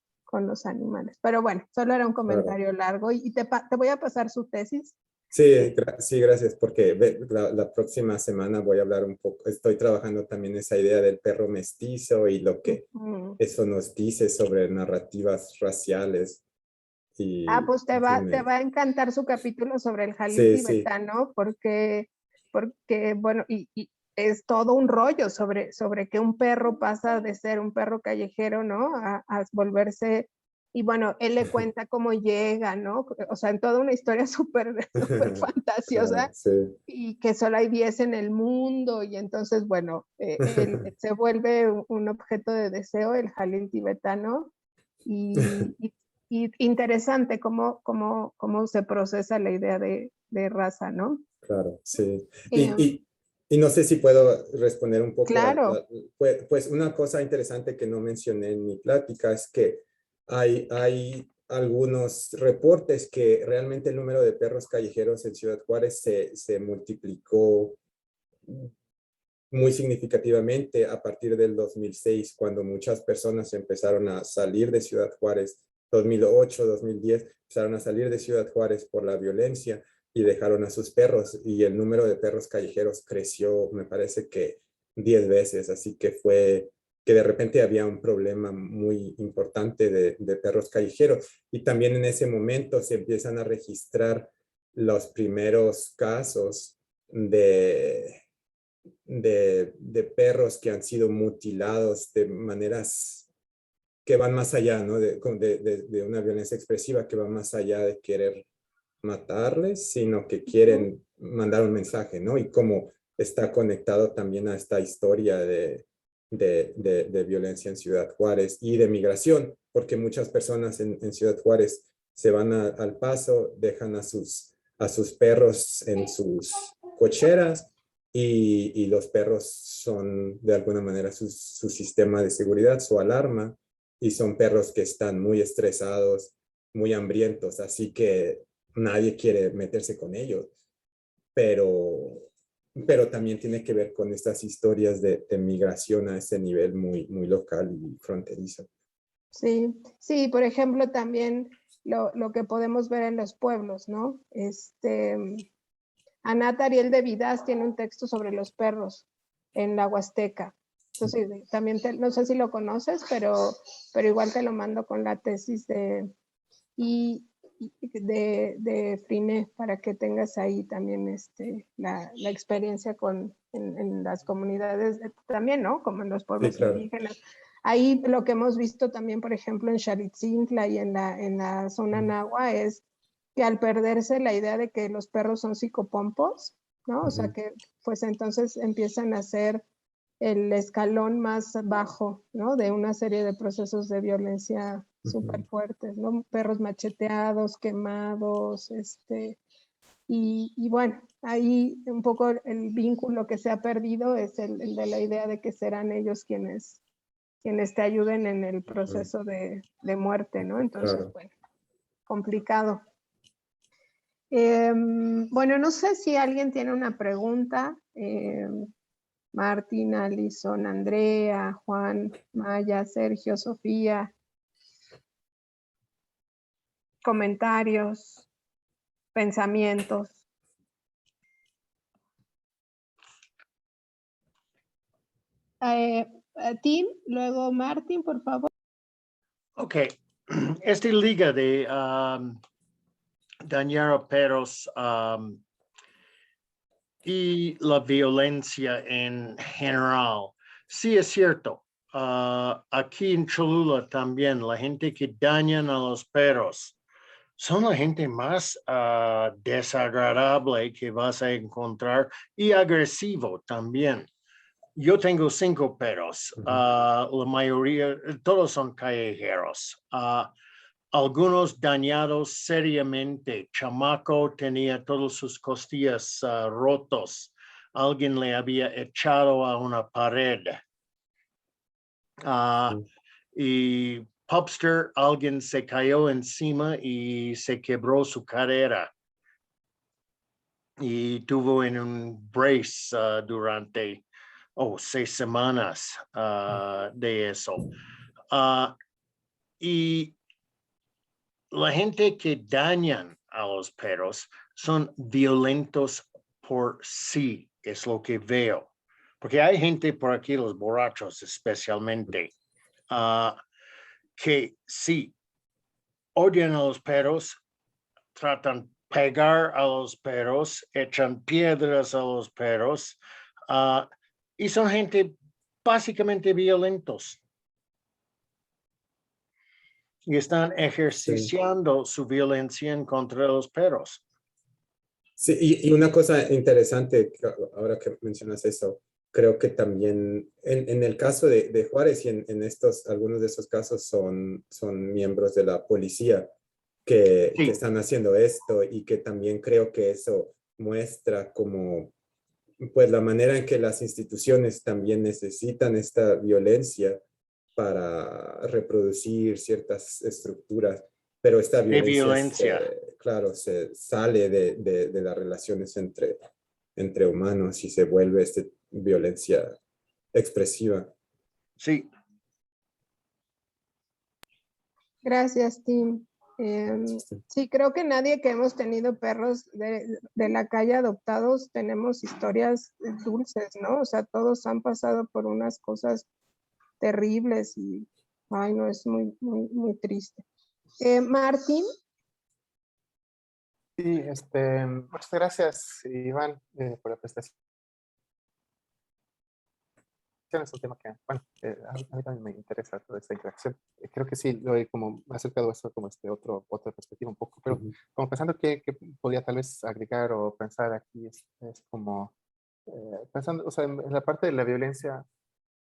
los animales. Pero bueno, solo era un comentario largo y te voy a pasar su tesis. Sí, sí, gracias, porque la próxima semana voy a hablar un poco, estoy trabajando también esa idea del perro mestizo y lo que eso nos dice sobre narrativas raciales. Pues te va a encantar su capítulo sobre el jalil tibetano, porque bueno, y es todo un rollo sobre que un perro pasa de ser un perro callejero, ¿no? A volverse, y bueno, él le cuenta cómo llega, ¿no? O sea, en toda una historia súper fantasiosa, y que solo hay 10 en el mundo, y entonces, bueno, él se vuelve un objeto de deseo, el jalil tibetano, y interesante cómo se procesa la idea de de raza, ¿no? Claro, sí. Em, Y no sé si puedo responder un poco. claro. Pues una cosa interesante que no mencioné en mi plática es que hay algunos reportes que realmente el número de perros callejeros en Ciudad Juárez se multiplicó muy significativamente a partir del 2006, cuando muchas personas empezaron a salir de Ciudad Juárez, 2008, 2010, empezaron a salir de Ciudad Juárez por la violencia y dejaron a sus perros, y el número de perros callejeros creció, me parece que 10 veces, así que fue que de repente había un problema muy importante de perros callejeros, y también en ese momento se empiezan a registrar los primeros casos de perros que han sido mutilados de maneras que van más allá, ¿no? De una violencia expresiva que va más allá de querer matarles, sino que quieren mandar un mensaje, ¿no? Y cómo está conectado también a esta historia de violencia en Ciudad Juárez y de migración, porque muchas personas en Ciudad Juárez se van al Paso, dejan a sus perros en sus cocheras, y los perros son de alguna manera su sistema de seguridad, su alarma, y son perros que están muy estresados, muy hambrientos, así que nadie quiere meterse con ellos, pero, pero también tiene que ver con estas historias de migración a ese nivel muy, muy local y fronterizo. Sí, sí, por ejemplo, también lo que podemos ver en los pueblos, ¿no? Anat Ariel de Vidas tiene un texto sobre los perros en la Huasteca. Entonces, también no sé si lo conoces, pero igual te lo mando con la tesis de Friné para que tengas ahí también la experiencia en las comunidades también, ¿no? Como en los Sí, pueblos claro. indígenas. Ahí lo que hemos visto también, por ejemplo, en Xaritzintla y en la zona Nahua es que al perderse la idea de que los perros son psicopompos, ¿no? O sea que pues entonces empiezan a ser el escalón más bajo, ¿no? De una serie de procesos de violencia súper fuertes, ¿no? Perros macheteados, quemados, y bueno, ahí un poco el vínculo que se ha perdido es el de la idea de que serán ellos quienes te ayuden en el proceso de muerte, ¿no? Entonces, Claro. bueno, complicado. Bueno, no sé si alguien tiene una pregunta. Martín, Alison, Andrea, Juan, Maya, Sergio, Sofía. Comentarios, pensamientos. Tim, luego Martín, por favor. Ok, esta liga de dañar a perros y la violencia en general, sí es cierto. Aquí en Cholula también, la gente que dañan a los perros son la gente más desagradable que vas a encontrar y agresivo también. Yo tengo 5 perros, la mayoría, todos son callejeros. Algunos dañados seriamente. Chamaco tenía todas sus costillas rotos. Alguien le había echado a una pared. Y Pupster, alguien se cayó encima y se quebró su cadera. Y tuvo en un brace durante 6 semanas de eso. Y la gente que dañan a los perros son violentos por sí, es lo que veo. Porque hay gente por aquí, los borrachos especialmente, que sí, odian a los perros, tratan pegar a los perros, echan piedras a los perros, y son gente básicamente violentos. Y están ejerciciando su violencia en contra de los perros. Sí, y una cosa interesante, ahora que mencionas eso, creo que también en el caso de Juárez y en algunos de esos casos son miembros de la policía, que Sí, están haciendo esto, y que también creo que eso muestra como pues la manera en que las instituciones también necesitan esta violencia para reproducir ciertas estructuras, pero esta de violencia, violencia. claro, se sale de las relaciones entre humanos y se vuelve violencia expresiva. Sí, Gracias, Tim. Sí, creo que nadie que hemos tenido perros de la calle adoptados tenemos historias dulces, ¿no? O sea, todos han pasado por unas cosas terribles y, ay, no, es muy, muy, muy triste. Martín, Sí, muchas gracias, Iván, por la presentación. Es un tema que, bueno, a mí también me interesa toda esta interacción. Creo que sí, lo he como acercado a eso como otra perspectiva un poco, pero como pensando que podía tal vez agregar o pensar aquí es como, pensando, o sea, en la parte de la violencia,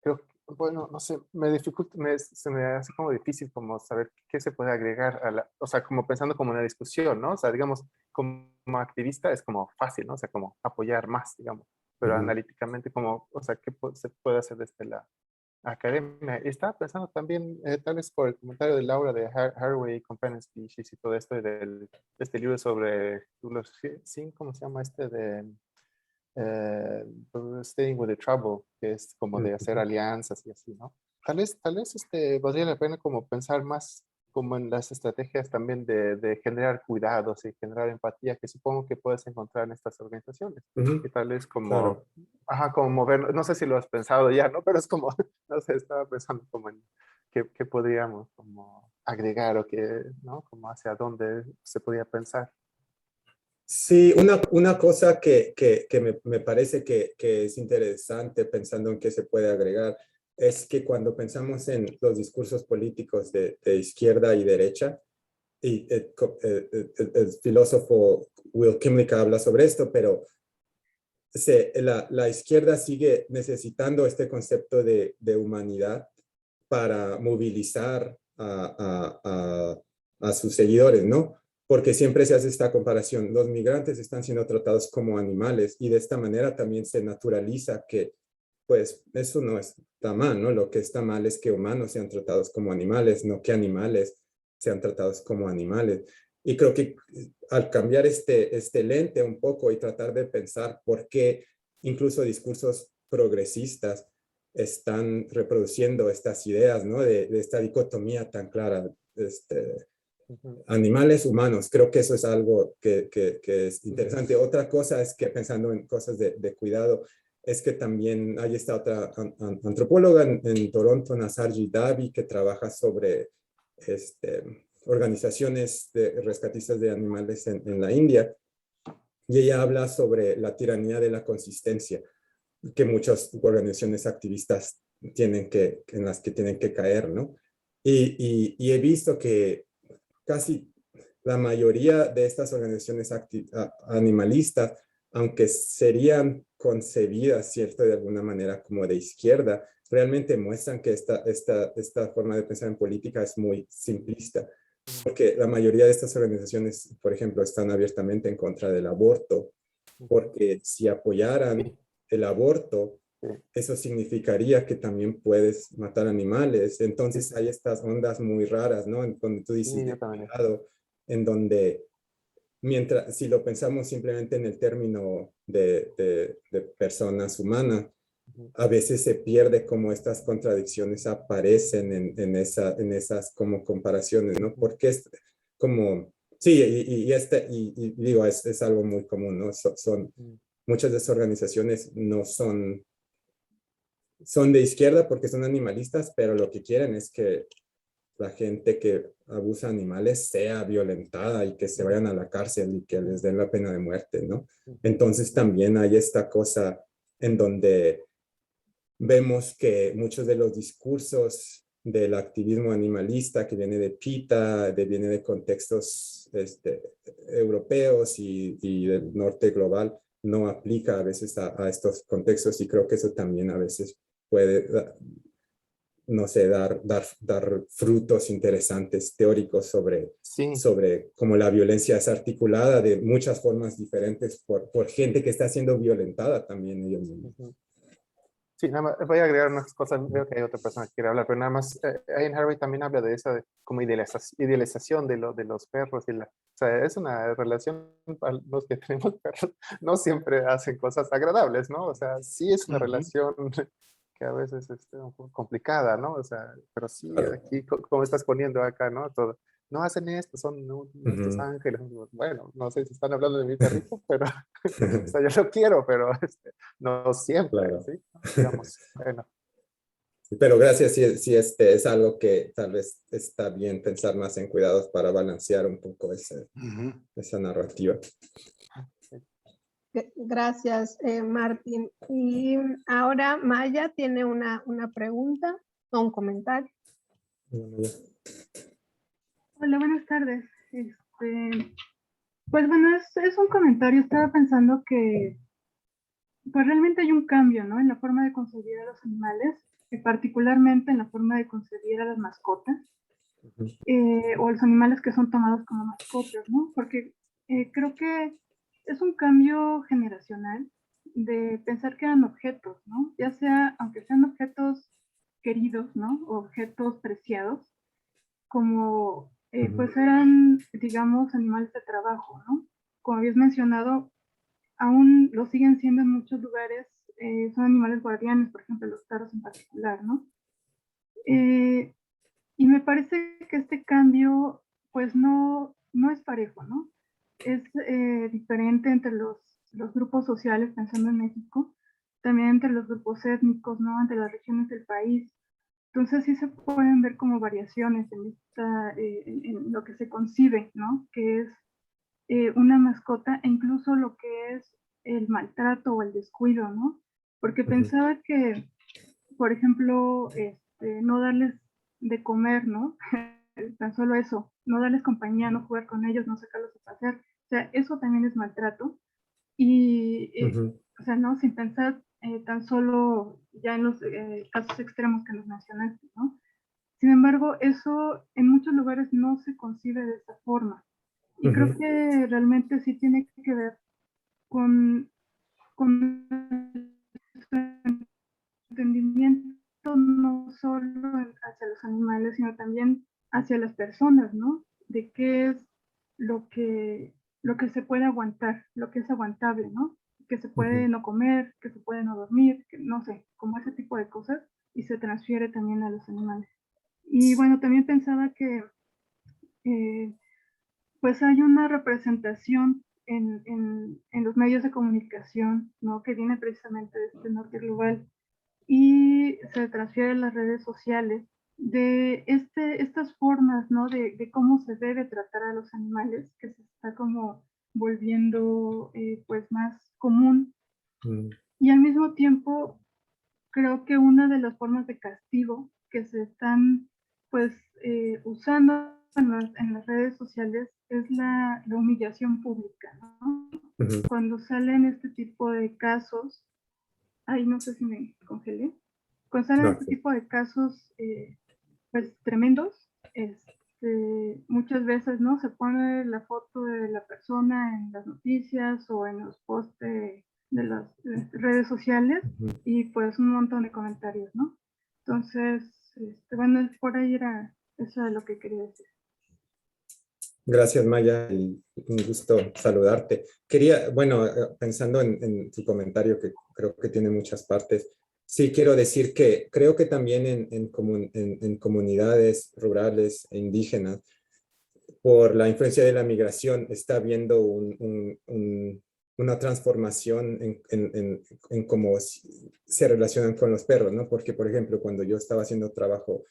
creo que, bueno, no sé, me dificulta, se me hace como difícil como saber qué se puede agregar a la, o sea, como pensando como una discusión, ¿no? O sea, digamos, como activista es como fácil, ¿no? O sea, como apoyar más, digamos, pero analíticamente como, o sea, ¿qué se puede hacer desde la academia? Y estaba pensando también, tal vez por el comentario de Laura de Haraway, Companion Species y todo esto, y de este libro sobre los, sí, ¿cómo se llama este? De Staying with the Trouble, que es como de hacer alianzas y así, ¿no? Tal vez valdría la pena como pensar más como en las estrategias también de generar cuidados y generar empatía, que supongo que puedes encontrar en estas organizaciones. Y tal vez como, Claro. ajá, como mover, no sé si lo has pensado ya, ¿no? Pero es como, no sé, estaba pensando como en qué podríamos como agregar o qué, ¿no? Como hacia dónde se podía pensar. Sí, una cosa que me parece que es interesante pensando en qué se puede agregar es que cuando pensamos en los discursos políticos de izquierda y derecha, y el filósofo Will Kimlick habla sobre esto, pero la izquierda sigue necesitando este concepto de humanidad para movilizar a sus seguidores, ¿no? Porque siempre se hace esta comparación. Los migrantes están siendo tratados como animales y de esta manera también se naturaliza que, pues, eso no está mal, ¿no? Lo que está mal es que humanos sean tratados como animales, no que animales sean tratados como animales. Y creo que al cambiar este lente un poco y tratar de pensar por qué incluso discursos progresistas están reproduciendo estas ideas, ¿no? De esta dicotomía tan clara, animales, humanos. Creo que eso es algo que es interesante. Otra cosa es que pensando en cosas de cuidado, es que también hay esta otra antropóloga en Toronto, Nasarji Davi, que trabaja sobre organizaciones de rescatistas de animales en la India, y ella habla sobre la tiranía de la consistencia que muchas organizaciones activistas en las que tienen que caer, ¿no? Y he visto que casi la mayoría de estas organizaciones animalistas, aunque serían concebidas, ¿cierto?, de alguna manera como de izquierda, realmente muestran que esta forma de pensar en política es muy simplista, porque la mayoría de estas organizaciones, por ejemplo, están abiertamente en contra del aborto, porque si apoyaran el aborto, eso significaría que también puedes matar animales. Entonces hay estas ondas muy raras, ¿no? En donde tú dices, Sí, yo también. cuidado, en donde, mientras, si lo pensamos simplemente en el término de personas humanas, a veces se pierde cómo estas contradicciones aparecen en esas como comparaciones, ¿no? Porque es como, sí, y digo, es algo muy común, ¿no? Muchas de esas organizaciones no son de izquierda porque son animalistas, pero lo que quieren es que la gente que abusa de animales sea violentada y que se vayan a la cárcel y que les den la pena de muerte, ¿no? Entonces también hay esta cosa en donde vemos que muchos de los discursos del activismo animalista que viene de PETA, viene de contextos europeos y del norte global, no aplica a veces a estos contextos, y creo que eso también a veces puede no sé, dar frutos interesantes teóricos Sí. sobre cómo la violencia es articulada de muchas formas diferentes por gente que está siendo violentada también ellos mismos. Ujú. Sí, nada más voy a agregar unas cosas. Veo que hay otra persona que quiere hablar, pero nada más, Ian Harvey también habla de esa como idealización de los perros. O sea, es una relación para los que tenemos perros. No siempre hacen cosas agradables, ¿no? O sea, sí es una relación que a veces es un poco complicada, ¿no? O sea, pero sí, Claro. aquí, como estás poniendo acá, ¿no? Todo. No hacen esto, son nuestros ángeles. Bueno, no sé si están hablando de mi perrito, pero o sea, yo lo quiero, pero no siempre, Claro. ¿sí? Digamos, bueno. Pero gracias, sí, es algo que tal vez está bien pensar más en cuidados para balancear un poco esa narrativa. Gracias, Martín. Y ahora Maya tiene una pregunta o un comentario. Hola, buenas tardes. Pues bueno, es un comentario. Estaba pensando que pues realmente hay un cambio, ¿no? En la forma de concebir a los animales, particularmente en la forma de concebir a las mascotas, o los animales que son tomados como mascotas, ¿no? Porque creo que es un cambio generacional de pensar que eran objetos, ¿no? Ya sea, aunque sean objetos queridos, ¿no? O objetos preciados, como pues eran, digamos, animales de trabajo, ¿no? Como habías mencionado, aún lo siguen siendo en muchos lugares, son animales guardianes, por ejemplo, los perros en particular, ¿no? Y me parece que este cambio, pues no es parejo, ¿no? Es diferente entre los grupos sociales, pensando en México, también entre los grupos étnicos, ¿no? Entre las regiones del país. Entonces sí se pueden ver como variaciones en lo que se concibe, ¿no? Que es una mascota, e incluso lo que es el maltrato o el descuido, ¿no? Porque pensaba que, por ejemplo, no darles de comer, ¿no? Tan solo eso, no darles compañía, no jugar con ellos, no sacarlos a pasear. O sea, eso también es maltrato. Y, o sea, ¿no? Sin pensar tan solo ya en los casos extremos que nos mencionaste, ¿no? Sin embargo, eso en muchos lugares no se concibe de esa forma. Y creo que realmente sí tiene que ver con entendimiento no solo hacia los animales, sino también hacia las personas, ¿no? De qué es lo que se puede aguantar, lo que es aguantable, ¿no? Que se puede no comer, que se puede no dormir, que, no sé, como ese tipo de cosas, y se transfiere también a los animales. Y bueno, también pensaba que pues hay una representación en los medios de comunicación, ¿no? Que viene precisamente de este norte global y se transfiere a las redes sociales de estas formas, ¿no? De cómo se debe tratar a los animales, que se está como volviendo pues más común. Y al mismo tiempo creo que una de las formas de castigo que se están pues usando en las redes sociales es la humillación pública, ¿no? Cuando salen este tipo de casos, ay, no sé si me congelé, cuando salen este tipo de casos pues tremendos, muchas veces, ¿no? Se pone la foto de la persona en las noticias o en los posts de las redes sociales y pues un montón de comentarios, ¿no? Entonces, bueno, por ahí era eso de lo que quería decir. Gracias, Maya, y un gusto saludarte. Quería, bueno, pensando en tu comentario, que creo que tiene muchas partes, sí quiero decir que creo que también en comunidades rurales e indígenas, por la influencia de la migración, está habiendo una transformación en cómo se relacionan con los perros, ¿no? Porque, por ejemplo, cuando yo estaba haciendo trabajo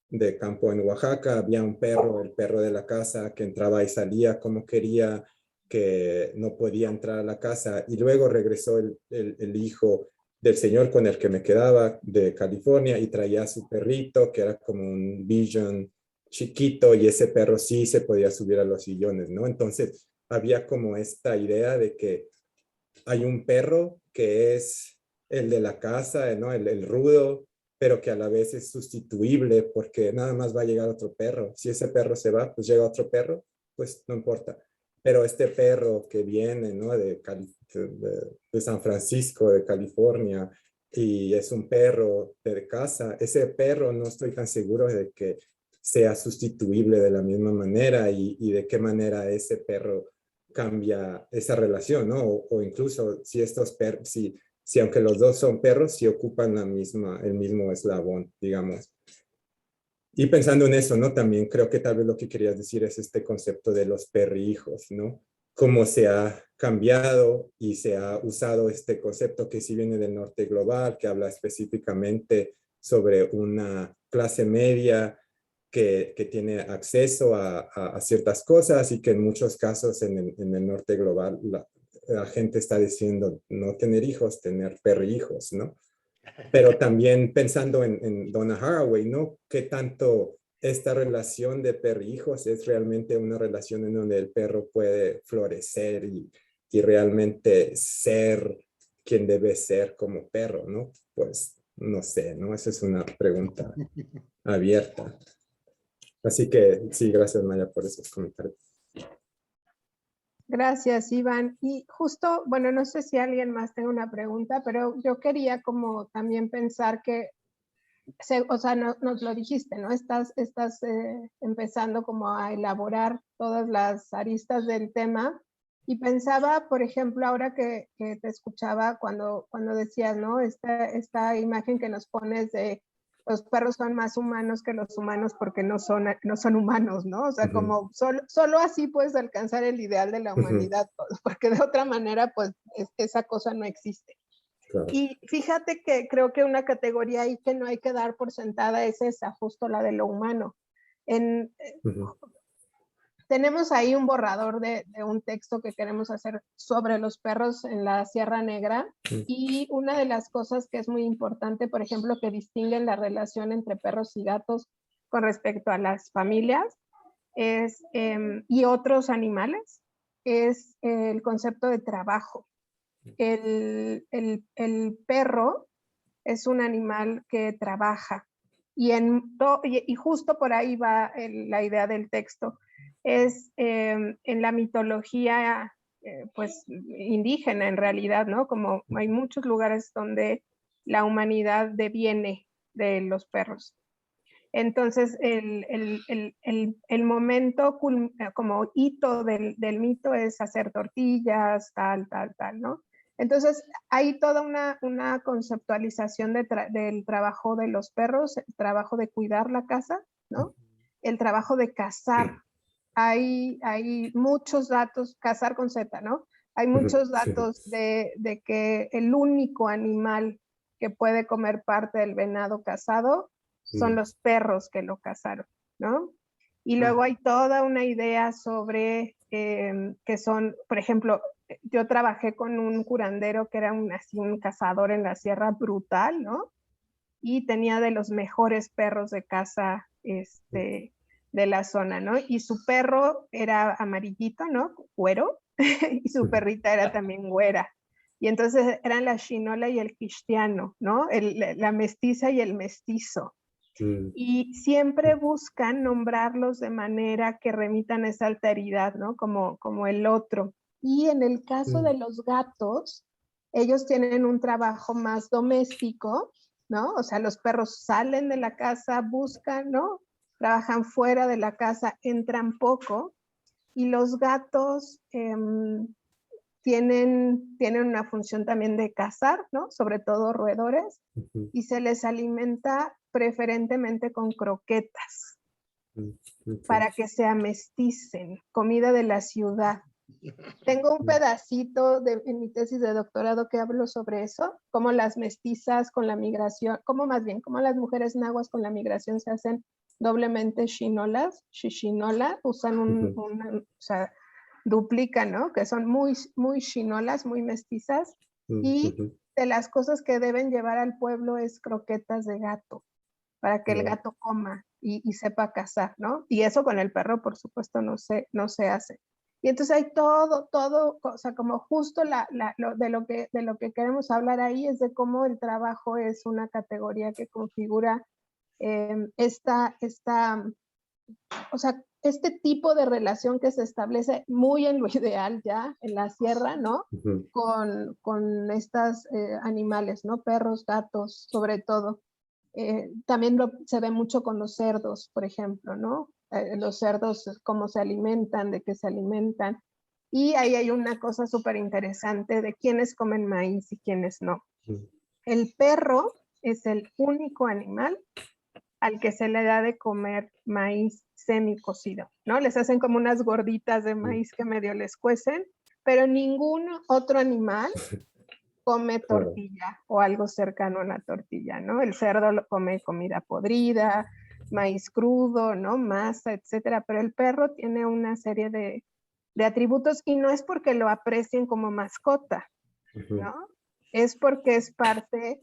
de campo en Oaxaca, había un perro, el perro de la casa, que entraba y salía como quería, que no podía entrar a la casa, y luego regresó el hijo del señor con el que me quedaba de California y traía a su perrito, que era como un Bichon chiquito, y ese perro sí se podía subir a los sillones, ¿no? Entonces había como esta idea de que hay un perro que es el de la casa, ¿no? El rudo, pero que a la vez es sustituible porque nada más va a llegar otro perro. Si ese perro se va, pues llega otro perro, pues no importa. Pero este perro que viene, ¿no? de San Francisco, de California, y es un perro de casa, ese perro no estoy tan seguro de que sea sustituible de la misma manera y de qué manera ese perro cambia esa relación, ¿no? O incluso si estos perros, si aunque los dos son perros, si ocupan el mismo eslabón, digamos. Y pensando en eso, ¿no? También creo que tal vez lo que querías decir es este concepto de los perrijos, ¿no? Cómo se ha cambiado y se ha usado este concepto que sí viene del norte global, que habla específicamente sobre una clase media que tiene acceso a ciertas cosas y que en muchos casos en el norte global la gente está diciendo no tener hijos, tener perrijos, ¿no? Pero también pensando en Donna Haraway, ¿no? ¿Qué tanto esta relación de perro-hijos es realmente una relación en donde el perro puede florecer y realmente ser quien debe ser como perro, ¿no? Pues no sé, ¿no? Esa es una pregunta abierta. Así que sí, gracias Maya por esos comentarios. Gracias, Iván. Y justo, bueno, no sé si alguien más tenga una pregunta, pero yo quería como también pensar que, o sea, nos lo dijiste, ¿no? Estás empezando como a elaborar todas las aristas del tema y pensaba, por ejemplo, ahora que te escuchaba cuando decías, ¿no? Esta imagen que nos pones de los perros son más humanos que los humanos porque no son humanos, ¿no? O sea, como solo así puedes alcanzar el ideal de la humanidad, porque de otra manera, pues, esa cosa no existe. Claro. Y fíjate que creo que una categoría ahí que no hay que dar por sentada es esa, justo la de lo humano. Tenemos ahí un borrador de un texto que queremos hacer sobre los perros en la Sierra Negra y una de las cosas que es muy importante, por ejemplo, que distinguen la relación entre perros y gatos con respecto a las familias y otros animales es el concepto de trabajo. El perro es un animal que trabaja y justo por ahí va la idea del texto. Es en la mitología pues indígena en realidad, ¿no? Como hay muchos lugares donde la humanidad deviene de los perros. Entonces, el momento como hito del mito es hacer tortillas, tal, ¿no? Entonces, hay toda una conceptualización del trabajo de los perros, el trabajo de cuidar la casa, ¿no? El trabajo de cazar. Hay muchos datos, cazar con Z, ¿no? Hay muchos datos de que el único animal que puede comer parte del venado cazado son los perros que lo cazaron, ¿no? Y luego hay toda una idea sobre que son, por ejemplo, yo trabajé con un curandero que era así un cazador en la sierra brutal, ¿no? Y tenía de los mejores perros de caza de la zona, ¿no? Y su perro era amarillito, ¿no? Güero, y su perrita era también güera. Y entonces eran la chinola y el cristiano, ¿no? La mestiza y el mestizo. Y siempre buscan nombrarlos de manera que remitan esa alteridad, ¿no? Como el otro. Y en el caso de los gatos, ellos tienen un trabajo más doméstico, ¿no? O sea, los perros salen de la casa, buscan, ¿no? Trabajan fuera de la casa, entran poco. Y los gatos tienen una función también de cazar, ¿no? Sobre todo roedores. Y se les alimenta preferentemente con croquetas para que se amesticen, comida de la ciudad. Tengo un pedacito en mi tesis de doctorado que hablo sobre eso, cómo las mestizas con la migración, cómo las mujeres nahuas con la migración se hacen doblemente shinolas, shishinola, usan o sea, duplican, ¿no? Que son muy, muy shinolas, muy mestizas, y de las cosas que deben llevar al pueblo es croquetas de gato, para que el gato coma y sepa cazar, ¿no? Y eso con el perro, por supuesto, no se hace. Y Y entonces hay todo, o sea, como justo de lo que queremos hablar ahí es de cómo el trabajo es una categoría que configura o sea, este tipo de relación que se establece muy en lo ideal ya en la sierra, ¿no? Ujú. Con estos animales, ¿no? Perros, gatos, sobre todo. También se ve mucho con los cerdos, por ejemplo, ¿no? Los cerdos, cómo se alimentan, de qué se alimentan. Y ahí hay una cosa súper interesante de quiénes comen maíz y quiénes no. Ujú. El perro es el único animal al que se le da de comer maíz semicocido, ¿no? Les hacen como unas gorditas de maíz que medio les cuecen, pero ningún otro animal come Claro. tortilla o algo cercano a la tortilla, ¿no? El cerdo lo come comida podrida, maíz crudo, ¿no? Masa, etcétera, pero el perro tiene una serie de atributos y no es porque lo aprecien como mascota, Ujú. ¿no? Es porque es parte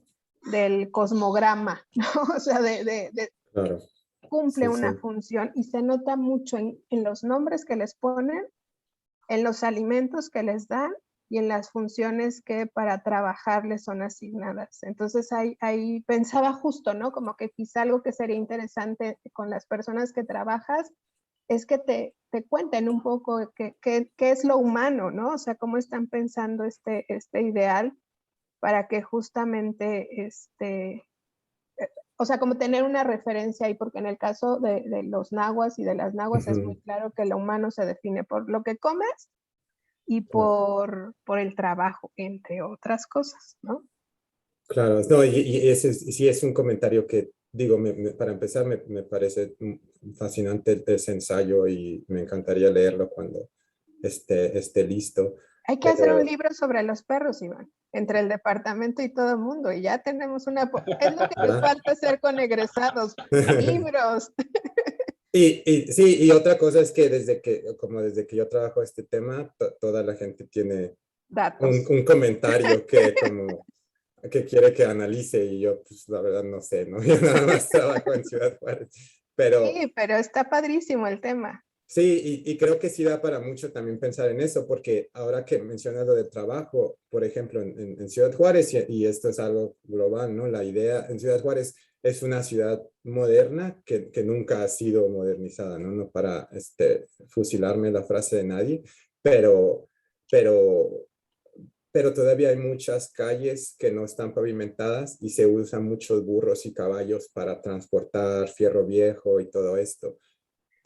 del cosmograma, ¿no? O sea, Claro. cumple Sí, una sí. función y se nota mucho en los nombres que les ponen, en los alimentos que les dan y en las funciones que para trabajar les son asignadas. Entonces ahí pensaba justo, ¿no? Como que quizá algo que sería interesante con las personas que trabajas es que te cuenten un poco qué es lo humano, ¿no? O sea, cómo están pensando este ideal para que justamente o sea, como tener una referencia ahí, porque en el caso de los nahuas y de las nahuas es muy Ujú. claro que lo humano se define por lo que comes y Claro. por el trabajo, entre otras cosas, ¿no? Claro, no, y ese sí es un comentario que, digo, para empezar, me parece fascinante ese ensayo y me encantaría leerlo cuando esté listo. Hay que hacer un Pero, libro sobre los perros, Iván, entre el departamento y todo el mundo, y ya tenemos es lo que nos ¿verdad? falta hacer con egresados, libros, Y sí, y otra cosa es que desde que yo trabajo este tema, toda la gente tiene datos. un comentario que quiere que analice y yo, pues la verdad no sé, ¿no? Yo nada más trabajo en Ciudad Juárez, pero Sí, pero está padrísimo el tema. sí, y creo que sí da para mucho también pensar en eso, porque ahora que mencionas lo de trabajo, por ejemplo, en Ciudad Juárez, y esto es algo global, ¿no? La idea en Ciudad Juárez es una ciudad moderna que nunca ha sido modernizada, ¿no? No para fusilarme la frase de nadie, pero, pero, pero todavía hay muchas calles que no están pavimentadas y se usan muchos burros y caballos para transportar fierro viejo y todo esto.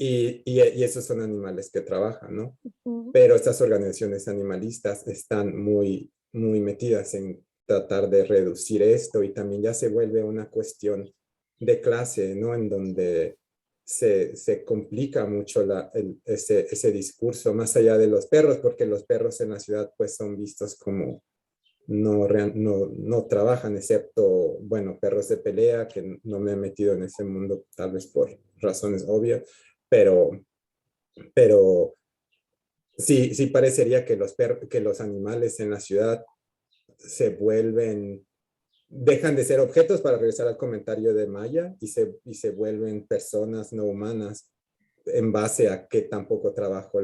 Y esos son animales que trabajan, ¿no? Ujú. Pero estas organizaciones animalistas están muy metidas en tratar de reducir esto y también ya se vuelve una cuestión de clase, ¿no? En donde se complica mucho ese discurso más allá de los perros, porque los perros en la ciudad pues son vistos como no trabajan, excepto, bueno, perros de pelea, que no me he metido en ese mundo tal vez por razones obvias, pero, pero sí parecería que que los animales en la ciudad se dejan de ser objetos para regresar al comentario de Maya y se vuelven personas no humanas en base a qué tan poco trabajo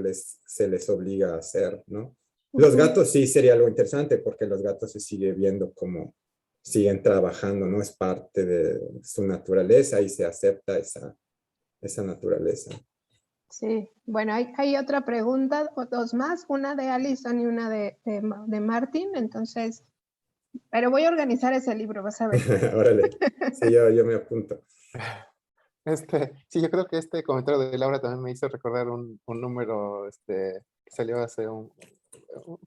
se les obliga a hacer, ¿no? Los Ujú. gatos sí sería algo interesante porque los gatos se sigue viendo como siguen trabajando, ¿no? Es parte de su naturaleza y se acepta esa naturaleza. Sí, bueno, hay otra pregunta, o dos más, una de Alison y una de Martín, entonces, pero voy a organizar ese libro, vas a ver. Órale, sí, yo me apunto. Sí, yo creo que este comentario de Laura también me hizo recordar un número que salió hace un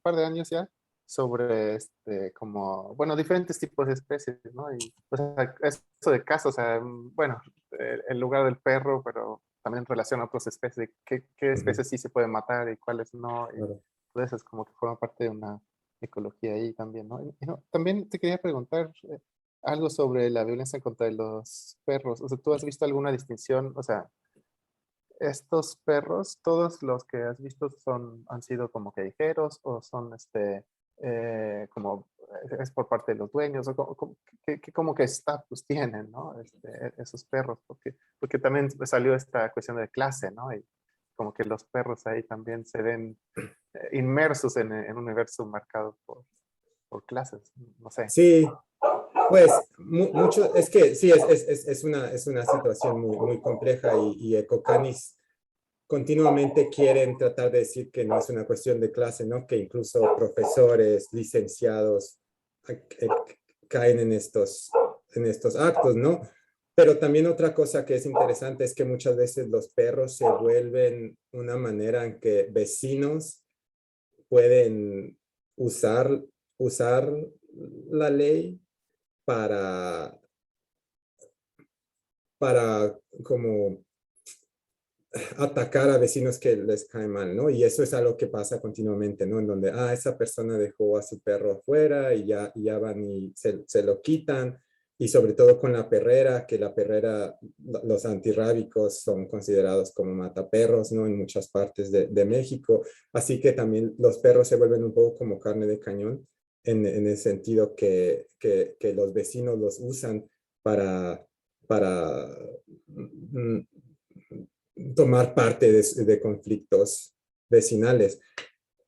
par de años ya sobre como, bueno, diferentes tipos de especies, ¿no? Y o sea, eso de casos, o sea, bueno, en lugar del perro, pero también en relación a otras especies, de qué Ujú, especies sí se pueden matar y cuáles no, y claro. todo eso es como que forma parte de una ecología ahí también, ¿no? También te quería preguntar, algo sobre la violencia contra los perros. O sea, ¿tú has visto alguna distinción? O sea, estos perros, todos los que has visto han sido como callejeros o son como es por parte de los dueños o como que estatus tienen, ¿no? Esos perros, porque también salió esta cuestión de clase, ¿no? Y como que los perros ahí también se ven inmersos en un universo marcado por clases, no sé. Sí, pues mucho, es que sí, es una situación muy compleja y Ecocanis continuamente quieren tratar de decir que no es una cuestión de clase, ¿no? Que incluso profesores, licenciados caen en estos actos, ¿no? Pero también otra cosa que es interesante es que muchas veces los perros se vuelven una manera en que vecinos pueden usar la ley para como atacar a vecinos que les cae mal, ¿no? Y eso es algo que pasa continuamente, ¿no? En donde, esa persona dejó a su perro afuera y ya van y se lo quitan. Y sobre todo con la perrera, que la perrera, los antirrábicos son considerados como mataperros, ¿no? En muchas partes de México. Así que también los perros se vuelven un poco como carne de cañón, en el sentido que los vecinos los usan para tomar parte de conflictos vecinales.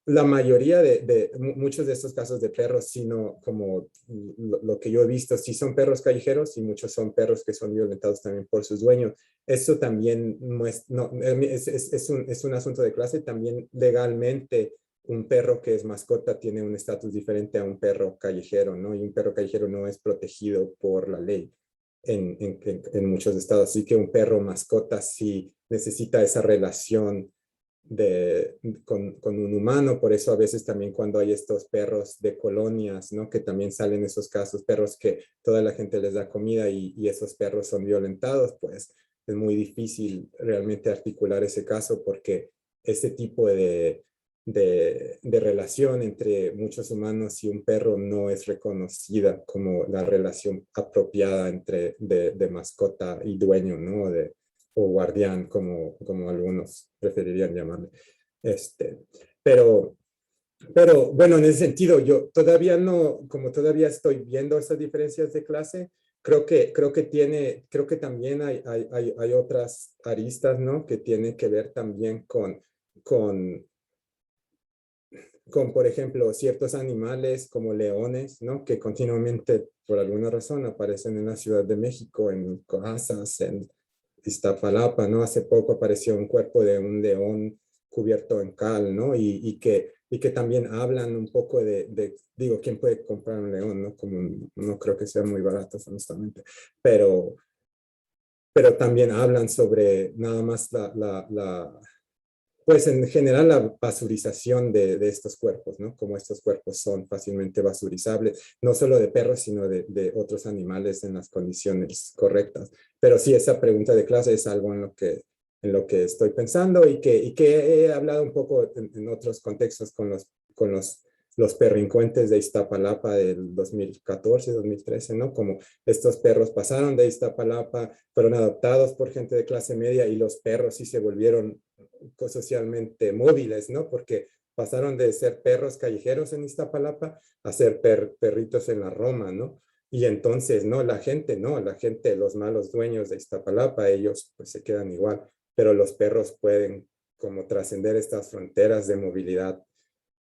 La mayoría muchos de estos casos de perros, sino como lo que yo he visto, sí son perros callejeros y muchos son perros que son violentados también por sus dueños. Eso también no, es un asunto de clase. También legalmente un perro que es mascota tiene un estatus diferente a un perro callejero, ¿no? Y un perro callejero no es protegido por la ley en muchos estados. Así que un perro mascota sí necesita esa relación con un humano. Por eso a veces también cuando hay estos perros de colonias, ¿no? Que también salen esos casos, perros que toda la gente les da comida y esos perros son violentados, pues es muy difícil realmente articular ese caso porque ese tipo de relación entre muchos humanos y un perro no es reconocida como la relación apropiada entre de mascota y dueño, ¿no? O guardián, como algunos preferirían llamarle. Pero bueno, en ese sentido, yo todavía no, como todavía estoy viendo esas diferencias de clase, creo que también hay otras aristas, ¿no? Que tienen que ver también con, por ejemplo, ciertos animales como leones, ¿no? Que continuamente, por alguna razón, aparecen en la Ciudad de México, en Coazas, en Iztapalapa, ¿no? Hace poco apareció un cuerpo de un león cubierto en cal, ¿no? Y que también hablan un poco digo, ¿quién puede comprar un león, no? No creo que sean muy baratos, honestamente, pero también hablan sobre nada más pues en general la basurización de estos cuerpos, ¿no? Como estos cuerpos son fácilmente basurizables, no solo de perros, sino de otros animales en las condiciones correctas. Pero sí, esa pregunta de clase es algo en lo que estoy pensando y que he hablado un poco en otros contextos con los perrincuentes de Iztapalapa del 2014, 2013, ¿no? Como estos perros pasaron de Iztapalapa, fueron adoptados por gente de clase media y los perros sí se volvieron socialmente móviles, ¿no? Porque pasaron de ser perros callejeros en Iztapalapa a ser perritos en la Roma, ¿no? Y entonces, la gente, los malos dueños de Iztapalapa, ellos pues se quedan igual, pero los perros pueden como trascender estas fronteras de movilidad,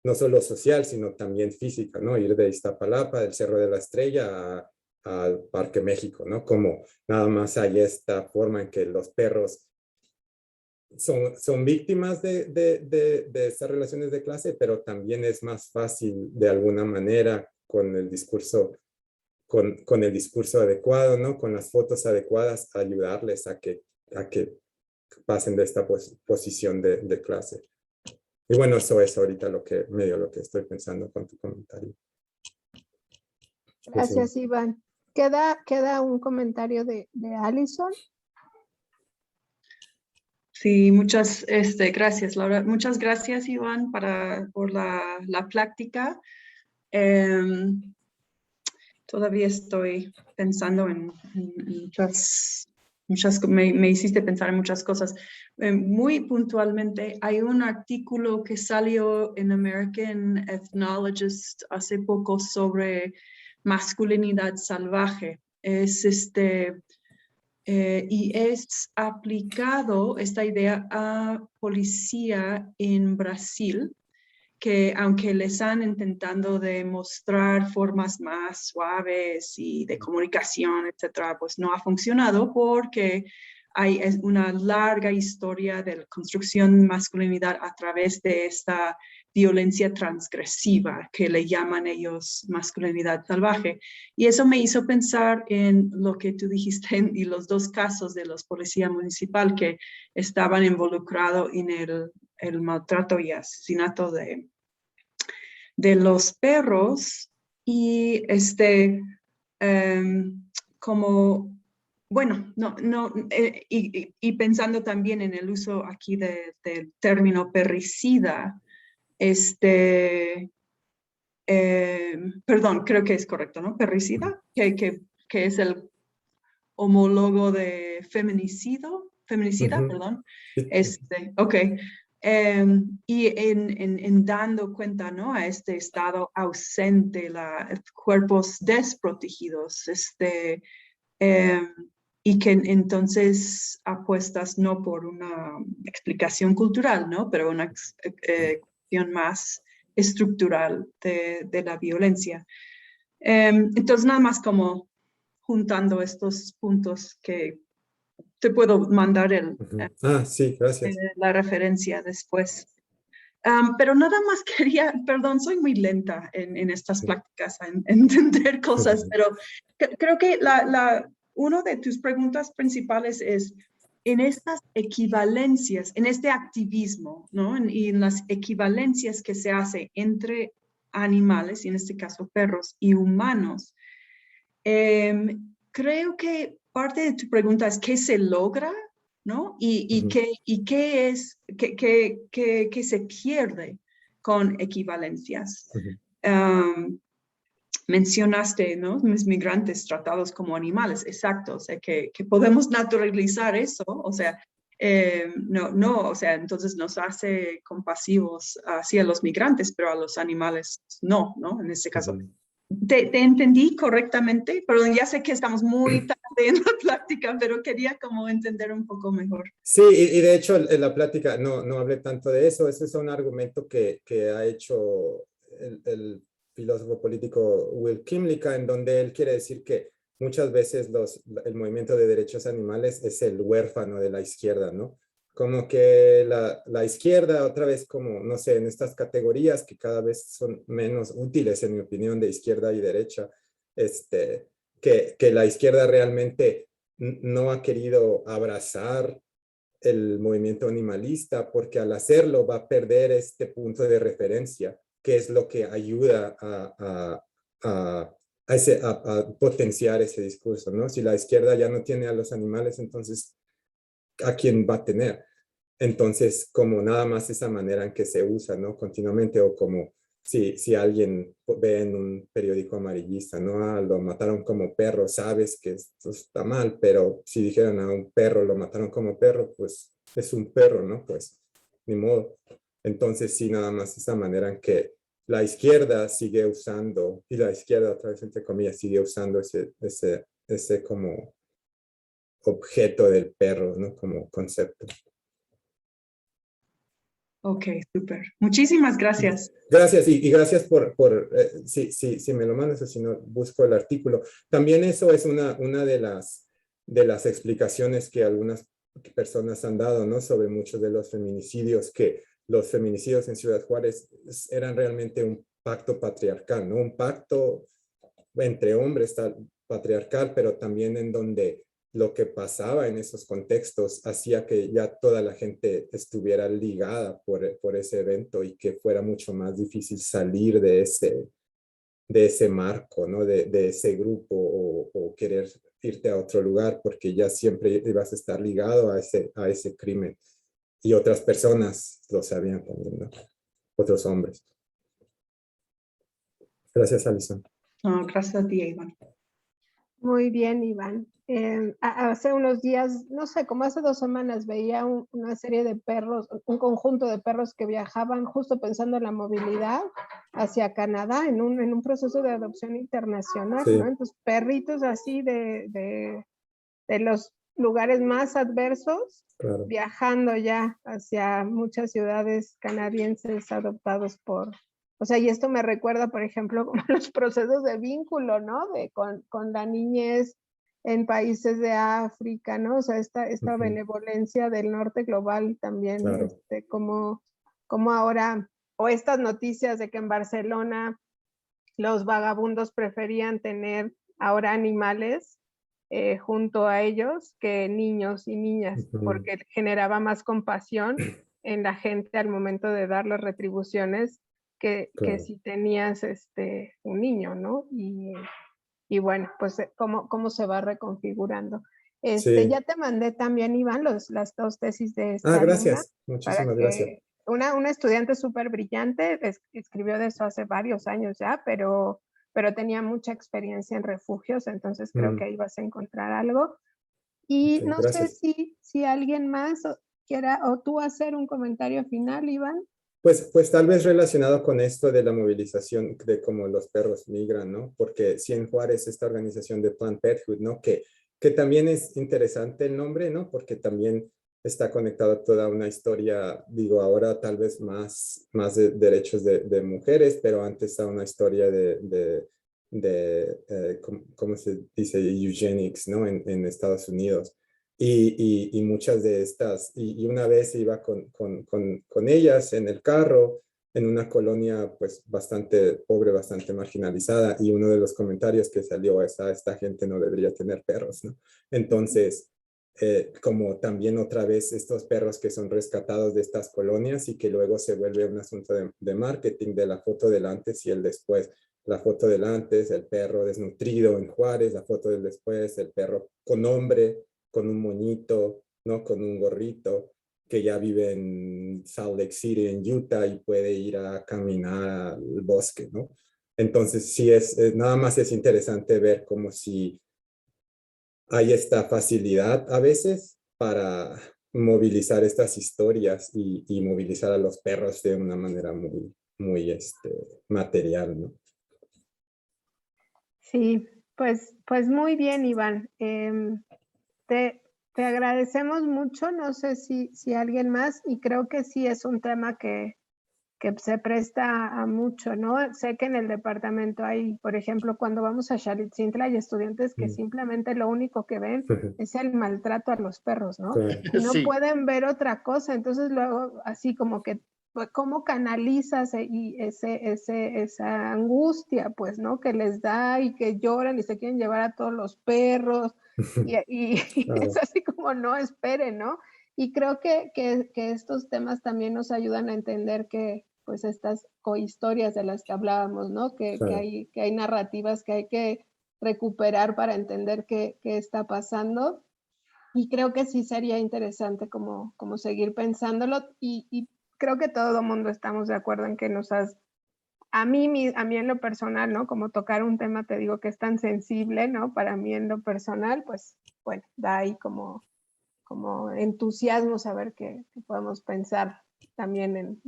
no solo social, sino también física, ¿no? Ir de Iztapalapa, del Cerro de la Estrella al Parque México, ¿no? Como nada más hay esta forma en que los perros son víctimas de estas relaciones de clase, pero también es más fácil de alguna manera con el discurso adecuado, ¿no? Con las fotos adecuadas, ayudarles a que pasen de esta posición de clase. Y bueno, eso es ahorita lo que estoy pensando con tu comentario. Gracias, Iván. Queda un comentario de Alison. Sí, muchas gracias, Laura. Muchas gracias, Iván, por la plática. Todavía estoy pensando en me hiciste pensar en muchas cosas. Muy puntualmente, hay un artículo que salió en American Ethnologist hace poco sobre masculinidad salvaje. Es y es aplicado esta idea a policía en Brasil, que aunque les han intentando demostrar formas más suaves y de comunicación, etcétera, pues no ha funcionado porque hay una larga historia de construcción de masculinidad a través de esta violencia transgresiva que le llaman ellos masculinidad salvaje. Y eso me hizo pensar en lo que tú dijiste y los dos casos de los policías municipal que estaban involucrados en el maltrato y asesinato de los perros y como, bueno, y pensando también en el uso aquí del término perricida, perdón, creo que es correcto, ¿no? Perricida, que es el homólogo de feminicida, perdón. Ok. Y en dando cuenta, ¿no? A este estado ausente, cuerpos desprotegidos, y que entonces apuestas no por una explicación cultural, ¿no? Pero una cuestión más estructural de la violencia. Entonces, nada más como juntando estos puntos que te puedo mandar sí, gracias. la referencia después. Pero nada más quería, perdón, soy muy lenta en estas prácticas en entender cosas, pero creo que una de tus preguntas principales es en estas equivalencias, en este activismo, ¿no? Y en las equivalencias que se hace entre animales, y en este caso perros y humanos, creo que parte de tu pregunta es qué se logra, ¿no? Y qué se pierde con equivalencias. Mencionaste, ¿no? Los migrantes tratados como animales, exacto, o sea, que podemos naturalizar eso, o sea, o sea, entonces nos hace compasivos hacia los migrantes, pero a los animales no, ¿no? En este caso. ¿Te entendí correctamente? Perdón, ya sé que estamos muy tarde en la plática, pero quería como entender un poco mejor. Sí, y de hecho en la plática no hablé tanto de eso. Ese es un argumento que ha hecho el filósofo político Will Kimlicka, en donde él quiere decir que muchas veces el movimiento de derechos animales es el huérfano de la izquierda, ¿no? Como que la izquierda, otra vez como, no sé, en estas categorías que cada vez son menos útiles, en mi opinión, de izquierda y derecha, que la izquierda realmente no ha querido abrazar el movimiento animalista, porque al hacerlo va a perder este punto de referencia, que es lo que ayuda a potenciar ese discurso, ¿no? Si la izquierda ya no tiene a los animales, entonces, ¿a quién va a tener? Entonces, como nada más esa manera en que se usa, ¿no? Continuamente, o como si alguien ve en un periódico amarillista, ¿no? Ah, lo mataron como perro, sabes que esto está mal, pero si dijeran a un perro lo mataron como perro, pues es un perro, ¿no? Pues ni modo. Entonces, sí, nada más esa manera en que la izquierda sigue usando, y la izquierda, otra vez entre comillas, sigue usando ese como objeto del perro, ¿no? Como concepto. Ok, súper. Muchísimas gracias. Gracias y gracias si me lo mandas o si no, busco el artículo. También eso es una de las explicaciones que algunas personas han dado, ¿no? Sobre muchos de los feminicidios, que los feminicidios en Ciudad Juárez eran realmente un pacto patriarcal, ¿no? Un pacto entre hombres patriarcal, pero también en donde lo que pasaba en esos contextos hacía que ya toda la gente estuviera ligada por ese evento y que fuera mucho más difícil salir de ese marco, ¿no? De ese grupo o querer irte a otro lugar, porque ya siempre ibas a estar ligado a ese crimen. Y otras personas lo sabían también, ¿no? Otros hombres. Gracias, Alison. No, gracias a ti, Iván. Muy bien, Iván. Hace unos días, no sé, como hace 2 semanas, veía una serie de perros, un conjunto de perros que viajaban justo pensando en la movilidad hacia Canadá en un proceso de adopción internacional, Sí. ¿no? Entonces, perritos así de los lugares más adversos, Claro. viajando ya hacia muchas ciudades canadienses adoptados por, o sea, y esto me recuerda, por ejemplo, como los procesos de vínculo, ¿no? Con la niñez en países de África, ¿no? O sea, esta Ujú. benevolencia del norte global también, Claro. como ahora, o estas noticias de que en Barcelona los vagabundos preferían tener ahora animales junto a ellos que niños y niñas, Ujú. porque generaba más compasión en la gente al momento de dar las retribuciones que Claro. si tenías un niño, ¿no? Y bueno, pues cómo se va reconfigurando. Sí. Ya te mandé también, Iván, las 2 tesis de esta Ah, alumna gracias. para Muchísimas gracias. que una estudiante súper brillante, escribió de eso hace varios años ya, pero tenía mucha experiencia en refugios, entonces creo que ahí vas a encontrar algo. Y Ok, no sé gracias. si alguien más quiera, o tú hacer un comentario final, Iván. Pues tal vez relacionado con esto de la movilización de cómo los perros migran, ¿no? Porque sí, en Juárez, esta organización de Planned Parenthood, ¿no? Que también es interesante el nombre, ¿no? Porque también está conectado a toda una historia, digo, ahora tal vez más de derechos de mujeres, pero antes a una historia ¿cómo se dice? Eugenics, ¿no? En Estados Unidos. Y muchas de estas, y una vez iba con ellas en el carro, en una colonia pues bastante pobre, bastante marginalizada, y uno de los comentarios que salió es, esta gente no debería tener perros, ¿no? Entonces, como también otra vez estos perros que son rescatados de estas colonias y que luego se vuelve un asunto de marketing de la foto del antes y el después. La foto del antes, el perro desnutrido en Juárez, la foto del después, el perro con nombre, con un moñito, ¿no? Con un gorrito, que ya vive en Salt Lake City, en Utah, y puede ir a caminar al bosque, ¿no? Entonces, sí, nada más es interesante ver como si hay esta facilidad a veces para movilizar estas historias y movilizar a los perros de una manera muy material, ¿no? Sí, pues muy bien, Iván. Te agradecemos mucho, no sé si alguien más, y creo que sí es un tema que se presta a mucho, ¿no? Sé que en el departamento hay, por ejemplo, cuando vamos a Xalitzintla hay estudiantes que simplemente lo único que ven es el maltrato a los perros, ¿no? Claro. Y no Sí. pueden ver otra cosa, entonces luego así como que, pues, ¿cómo canalizas esa angustia, pues, ¿no? Que les da y que lloran y se quieren llevar a todos los perros y Claro. es así como no esperen, ¿no? Y creo que estos temas también nos ayudan a entender que pues estas cohistorias de las que hablábamos, ¿no? Que Claro. hay narrativas que hay que recuperar para entender qué está pasando. Y creo que sí sería interesante como seguir pensándolo y creo que todo el mundo estamos de acuerdo en que a mí en lo personal, ¿no? Como tocar un tema, te digo que es tan sensible, ¿no? Para mí en lo personal, pues bueno, da ahí como entusiasmo saber que podemos pensar también en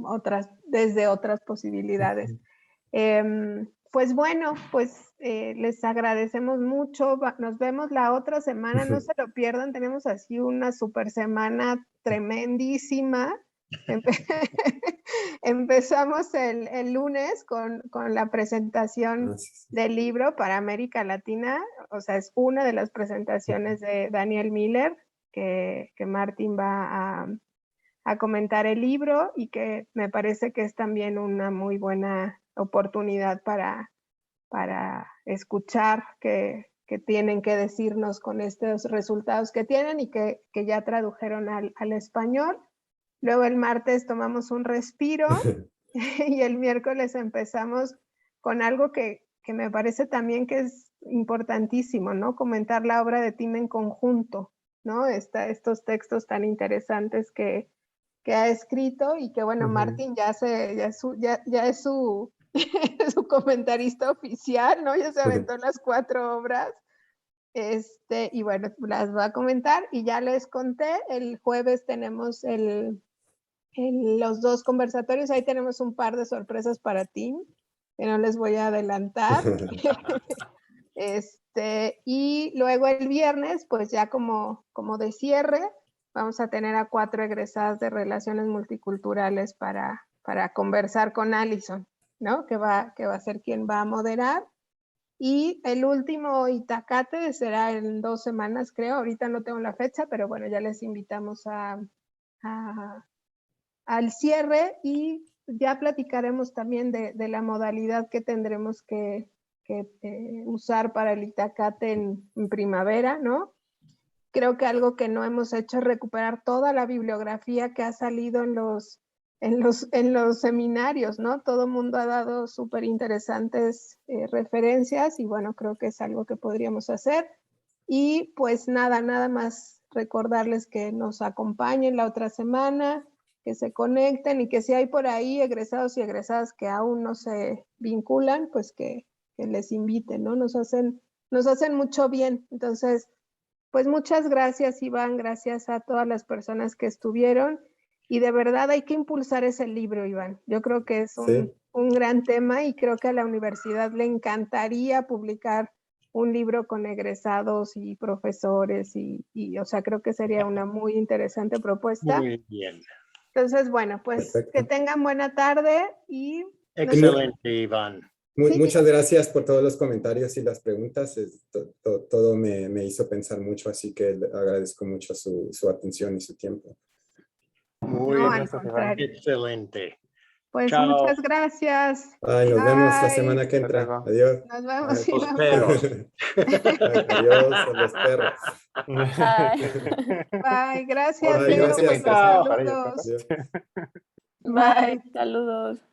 desde otras posibilidades. Pues bueno, pues les agradecemos mucho. Nos vemos la otra semana, no se lo pierdan, tenemos así una super semana tremendísima. Empezamos el lunes con la presentación del libro para América Latina, o sea, es una de las presentaciones de Daniel Miller, que Martín va a comentar el libro y que me parece que es también una muy buena oportunidad para escuchar qué tienen que decirnos con estos resultados que tienen y que ya tradujeron al español. Luego el martes tomamos un respiro y el miércoles empezamos con algo que me parece también que es importantísimo, ¿no? Comentar la obra de Tim en conjunto, ¿no? Estos textos tan interesantes que ha escrito y que, bueno, Martín ya es su comentarista oficial, ¿no? Ya se aventó las 4 obras. Y bueno, las va a comentar y ya les conté, el jueves tenemos los 2 conversatorios, ahí tenemos un par de sorpresas para ti, que no les voy a adelantar. Y luego el viernes, pues ya como de cierre, vamos a tener a 4 egresadas de Relaciones Multiculturales para conversar con Alison, ¿no? Que va a ser quien va a moderar. Y el último Itacate será en 2 semanas, creo. Ahorita no tengo la fecha, pero bueno, ya les invitamos al cierre y ya platicaremos también de la modalidad que tendremos que usar para el Itacate en primavera, ¿no? Creo que algo que no hemos hecho es recuperar toda la bibliografía que ha salido en los seminarios, ¿no? Todo el mundo ha dado súper interesantes referencias y bueno, creo que es algo que podríamos hacer. Y pues nada más recordarles que nos acompañen la otra semana, que se conecten y que si hay por ahí egresados y egresadas que aún no se vinculan, pues que les inviten, ¿no? Nos hacen mucho bien. Entonces, pues muchas gracias, Iván, gracias a todas las personas que estuvieron y de verdad hay que impulsar ese libro, Iván. Yo creo que es un gran tema y creo que a la universidad le encantaría publicar un libro con egresados y profesores y o sea, creo que sería una muy interesante propuesta. Muy bien. Entonces, bueno, pues Perfecto. que tengan buena tarde y... Excelente, Iván. Muchas gracias por todos los comentarios y las preguntas. Todo me hizo pensar mucho, así que le agradezco mucho su atención y su tiempo. Muy No, al gracias, Iván. contrario. excelente. Pues Chao. muchas gracias. Ay, nos vemos la Bye. semana que entra. Hasta luego. Adiós. Nos vemos, Ay, Los Iván. perros. Adiós a los perros. Bye, gracias. Bye, Leo, gracias. por los Para ellos, saludos. Adiós. Bye, saludos.